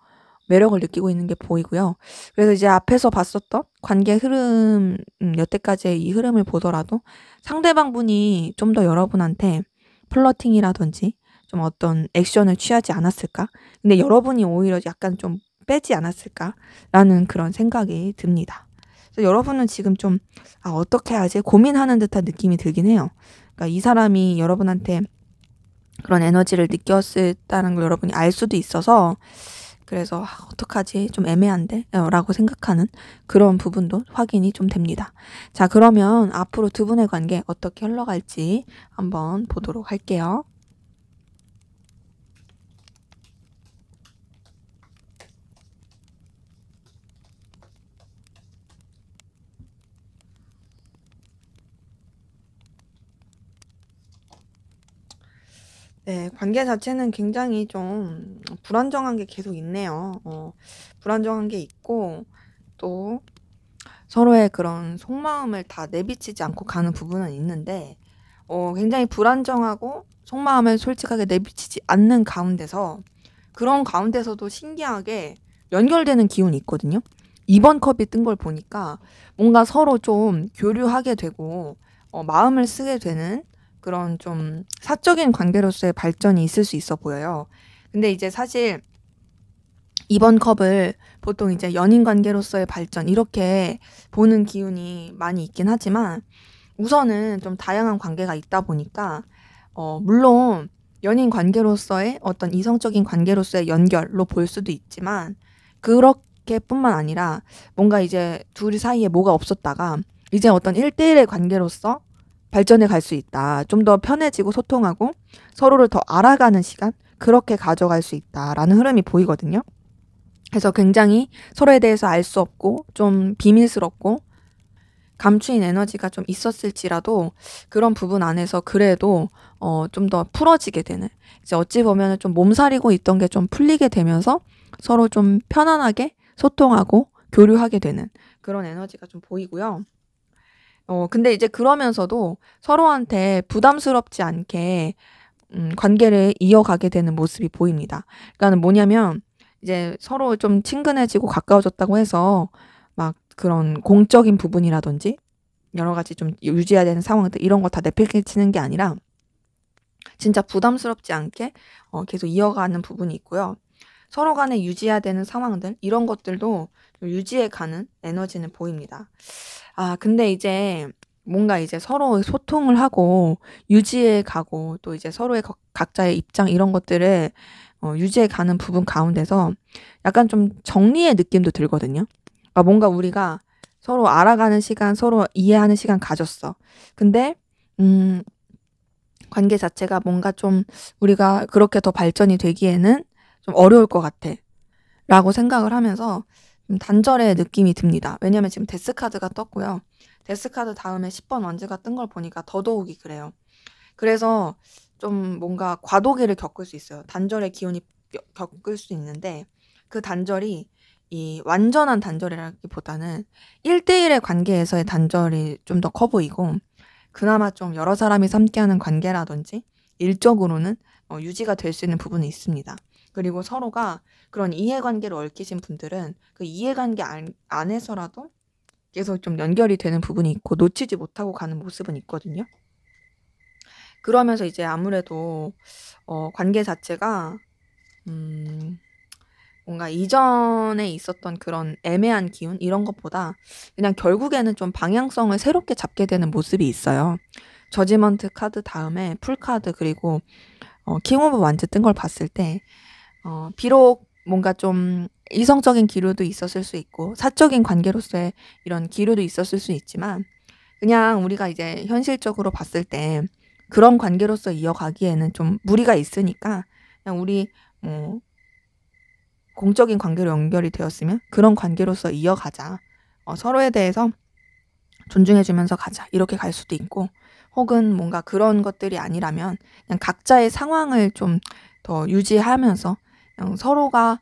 매력을 느끼고 있는 게 보이고요. 그래서 이제 앞에서 봤었던 관계 흐름, 여태까지의 이 흐름을 보더라도 상대방 분이 좀 더 여러분한테 플러팅이라든지 좀 어떤 액션을 취하지 않았을까? 근데 여러분이 오히려 약간 좀 빼지 않았을까라는 그런 생각이 듭니다. 그래서 여러분은 지금 좀 어떻게 하지? 고민하는 듯한 느낌이 들긴 해요. 그러니까 이 사람이 여러분한테 그런 에너지를 느꼈다는 걸 여러분이 알 수도 있어서, 그래서 어떡하지? 좀 애매한데? 라고 생각하는 그런 부분도 확인이 좀 됩니다. 자, 그러면 앞으로 두 분의 관계 어떻게 흘러갈지 한번 보도록 할게요. 네, 관계 자체는 굉장히 좀 불안정한 게 계속 있네요. 불안정한 게 있고 또 서로의 그런 속마음을 다 내비치지 않고 가는 부분은 있는데, 굉장히 불안정하고 속마음을 솔직하게 내비치지 않는 가운데서 그런 가운데서도 신기하게 연결되는 기운이 있거든요. 이번 컵이 뜬 걸 보니까 뭔가 서로 좀 교류하게 되고 마음을 쓰게 되는 그런 좀 사적인 관계로서의 발전이 있을 수 있어 보여요. 근데 이제 사실 이번 컵을 보통 이제 연인 관계로서의 발전 이렇게 보는 기운이 많이 있긴 하지만 우선은 좀 다양한 관계가 있다 보니까 물론 연인 관계로서의 어떤 이성적인 관계로서의 연결로 볼 수도 있지만 그렇게뿐만 아니라 뭔가 이제 둘이 사이에 뭐가 없었다가 이제 어떤 1대1의 관계로서 발전해 갈 수 있다. 좀 더 편해지고 소통하고 서로를 더 알아가는 시간 그렇게 가져갈 수 있다라는 흐름이 보이거든요. 그래서 굉장히 서로에 대해서 알 수 없고 좀 비밀스럽고 감추인 에너지가 좀 있었을지라도 그런 부분 안에서 그래도 좀 더 풀어지게 되는 이제 어찌 보면 좀 몸살이고 있던 게 좀 풀리게 되면서 서로 좀 편안하게 소통하고 교류하게 되는 그런 에너지가 좀 보이고요. 근데 이제 그러면서도 서로한테 부담스럽지 않게 관계를 이어가게 되는 모습이 보입니다. 그러니까는 뭐냐면 이제 서로 좀 친근해지고 가까워졌다고 해서 막 그런 공적인 부분이라든지 여러 가지 좀 유지해야 되는 상황들 이런 거 다 내팽개치는 게 아니라 진짜 부담스럽지 않게 계속 이어가는 부분이 있고요. 서로 간에 유지해야 되는 상황들 이런 것들도 유지해 가는 에너지는 보입니다. 근데 이제 뭔가 이제 서로 소통을 하고 유지해 가고 또 이제 서로의 각자의 입장 이런 것들을 유지해 가는 부분 가운데서 약간 좀 정리의 느낌도 들거든요. 그러니까 뭔가 우리가 서로 알아가는 시간, 서로 이해하는 시간 가졌어. 근데 관계 자체가 뭔가 좀 우리가 그렇게 더 발전이 되기에는 좀 어려울 것 같아. 라고 생각을 하면서 좀 단절의 느낌이 듭니다. 왜냐면 지금 데스카드가 떴고요. 데스카드 다음에 10번 원즈가 뜬 걸 보니까 더더욱이 그래요. 그래서 좀 뭔가 과도기를 겪을 수 있어요. 단절의 기운이 겪을 수 있는데 그 단절이 이 완전한 단절이라기보다는 1대1의 관계에서의 단절이 좀 더 커 보이고 그나마 좀 여러 사람이 함께하는 관계라든지 일적으로는 유지가 될 수 있는 부분이 있습니다. 그리고 서로가 그런 이해관계를 얽히신 분들은 그 이해관계 안에서라도 계속 좀 연결이 되는 부분이 있고 놓치지 못하고 가는 모습은 있거든요. 그러면서 이제 아무래도 관계 자체가 뭔가 이전에 있었던 그런 애매한 기운 이런 것보다 그냥 결국에는 좀 방향성을 새롭게 잡게 되는 모습이 있어요. 저지먼트 카드 다음에 풀 카드 그리고 킹 오브 완즈 뜬 걸 봤을 때 비록 뭔가 좀 이성적인 기류도 있었을 수 있고 사적인 관계로서의 이런 기류도 있었을 수 있지만 그냥 우리가 이제 현실적으로 봤을 때 그런 관계로서 이어가기에는 좀 무리가 있으니까 그냥 우리 뭐 공적인 관계로 연결이 되었으면 그런 관계로서 이어가자. 서로에 대해서 존중해주면서 가자. 이렇게 갈 수도 있고 혹은 뭔가 그런 것들이 아니라면 그냥 각자의 상황을 좀 더 유지하면서 그냥 서로가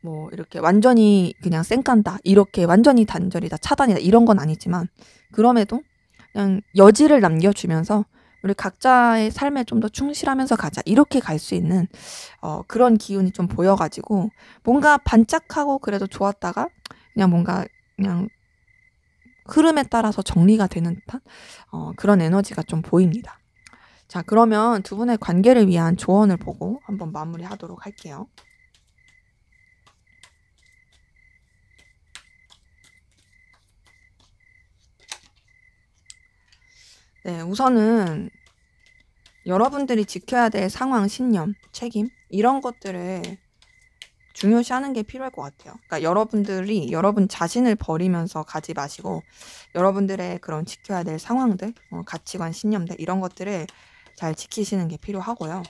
뭐 이렇게 완전히 그냥 쌩깐다. 이렇게 완전히 단절이다. 차단이다. 이런 건 아니지만 그럼에도 그냥 여지를 남겨주면서 우리 각자의 삶에 좀 더 충실하면서 가자. 이렇게 갈 수 있는 그런 기운이 좀 보여가지고 뭔가 반짝하고 그래도 좋았다가 그냥 뭔가 그냥 흐름에 따라서 정리가 되는 듯한 그런 에너지가 좀 보입니다. 자, 그러면 두 분의 관계를 위한 조언을 보고 한번 마무리하도록 할게요. 네, 우선은 여러분들이 지켜야 될 상황, 신념, 책임 이런 것들을 중요시하는 게 필요할 것 같아요. 그러니까 여러분들이 여러분 자신을 버리면서 가지 마시고 여러분들의 그런 지켜야 될 상황들, 가치관, 신념들 이런 것들을 잘 지키시는 게 필요하고요.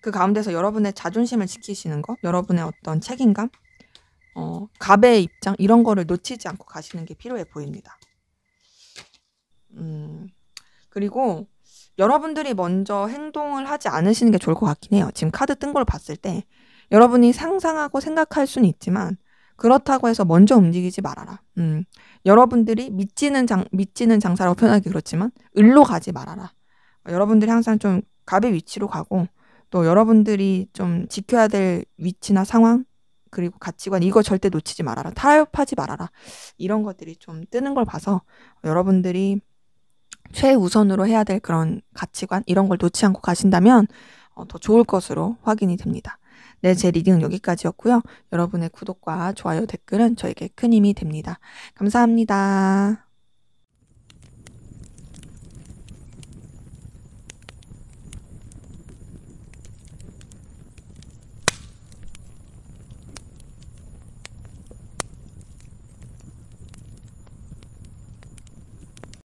그 가운데서 여러분의 자존심을 지키시는 거, 여러분의 어떤 책임감, 갑의 입장 이런 거를 놓치지 않고 가시는 게 필요해 보입니다. 그리고 여러분들이 먼저 행동을 하지 않으시는 게 좋을 것 같긴 해요. 지금 카드 뜬 걸 봤을 때 여러분이 상상하고 생각할 수는 있지만 그렇다고 해서 먼저 움직이지 말아라. 여러분들이 믿지는 장사라고 표현하기 그렇지만 을로 가지 말아라. 여러분들이 항상 좀 갑의 위치로 가고 또 여러분들이 좀 지켜야 될 위치나 상황 그리고 가치관 이거 절대 놓치지 말아라. 타협하지 말아라. 이런 것들이 좀 뜨는 걸 봐서 여러분들이 최우선으로 해야 될 그런 가치관 이런 걸 놓지 않고 가신다면 더 좋을 것으로 확인이 됩니다. 네, 제 리딩은 여기까지였고요. 여러분의 구독과 좋아요, 댓글은 저에게 큰 힘이 됩니다. 감사합니다.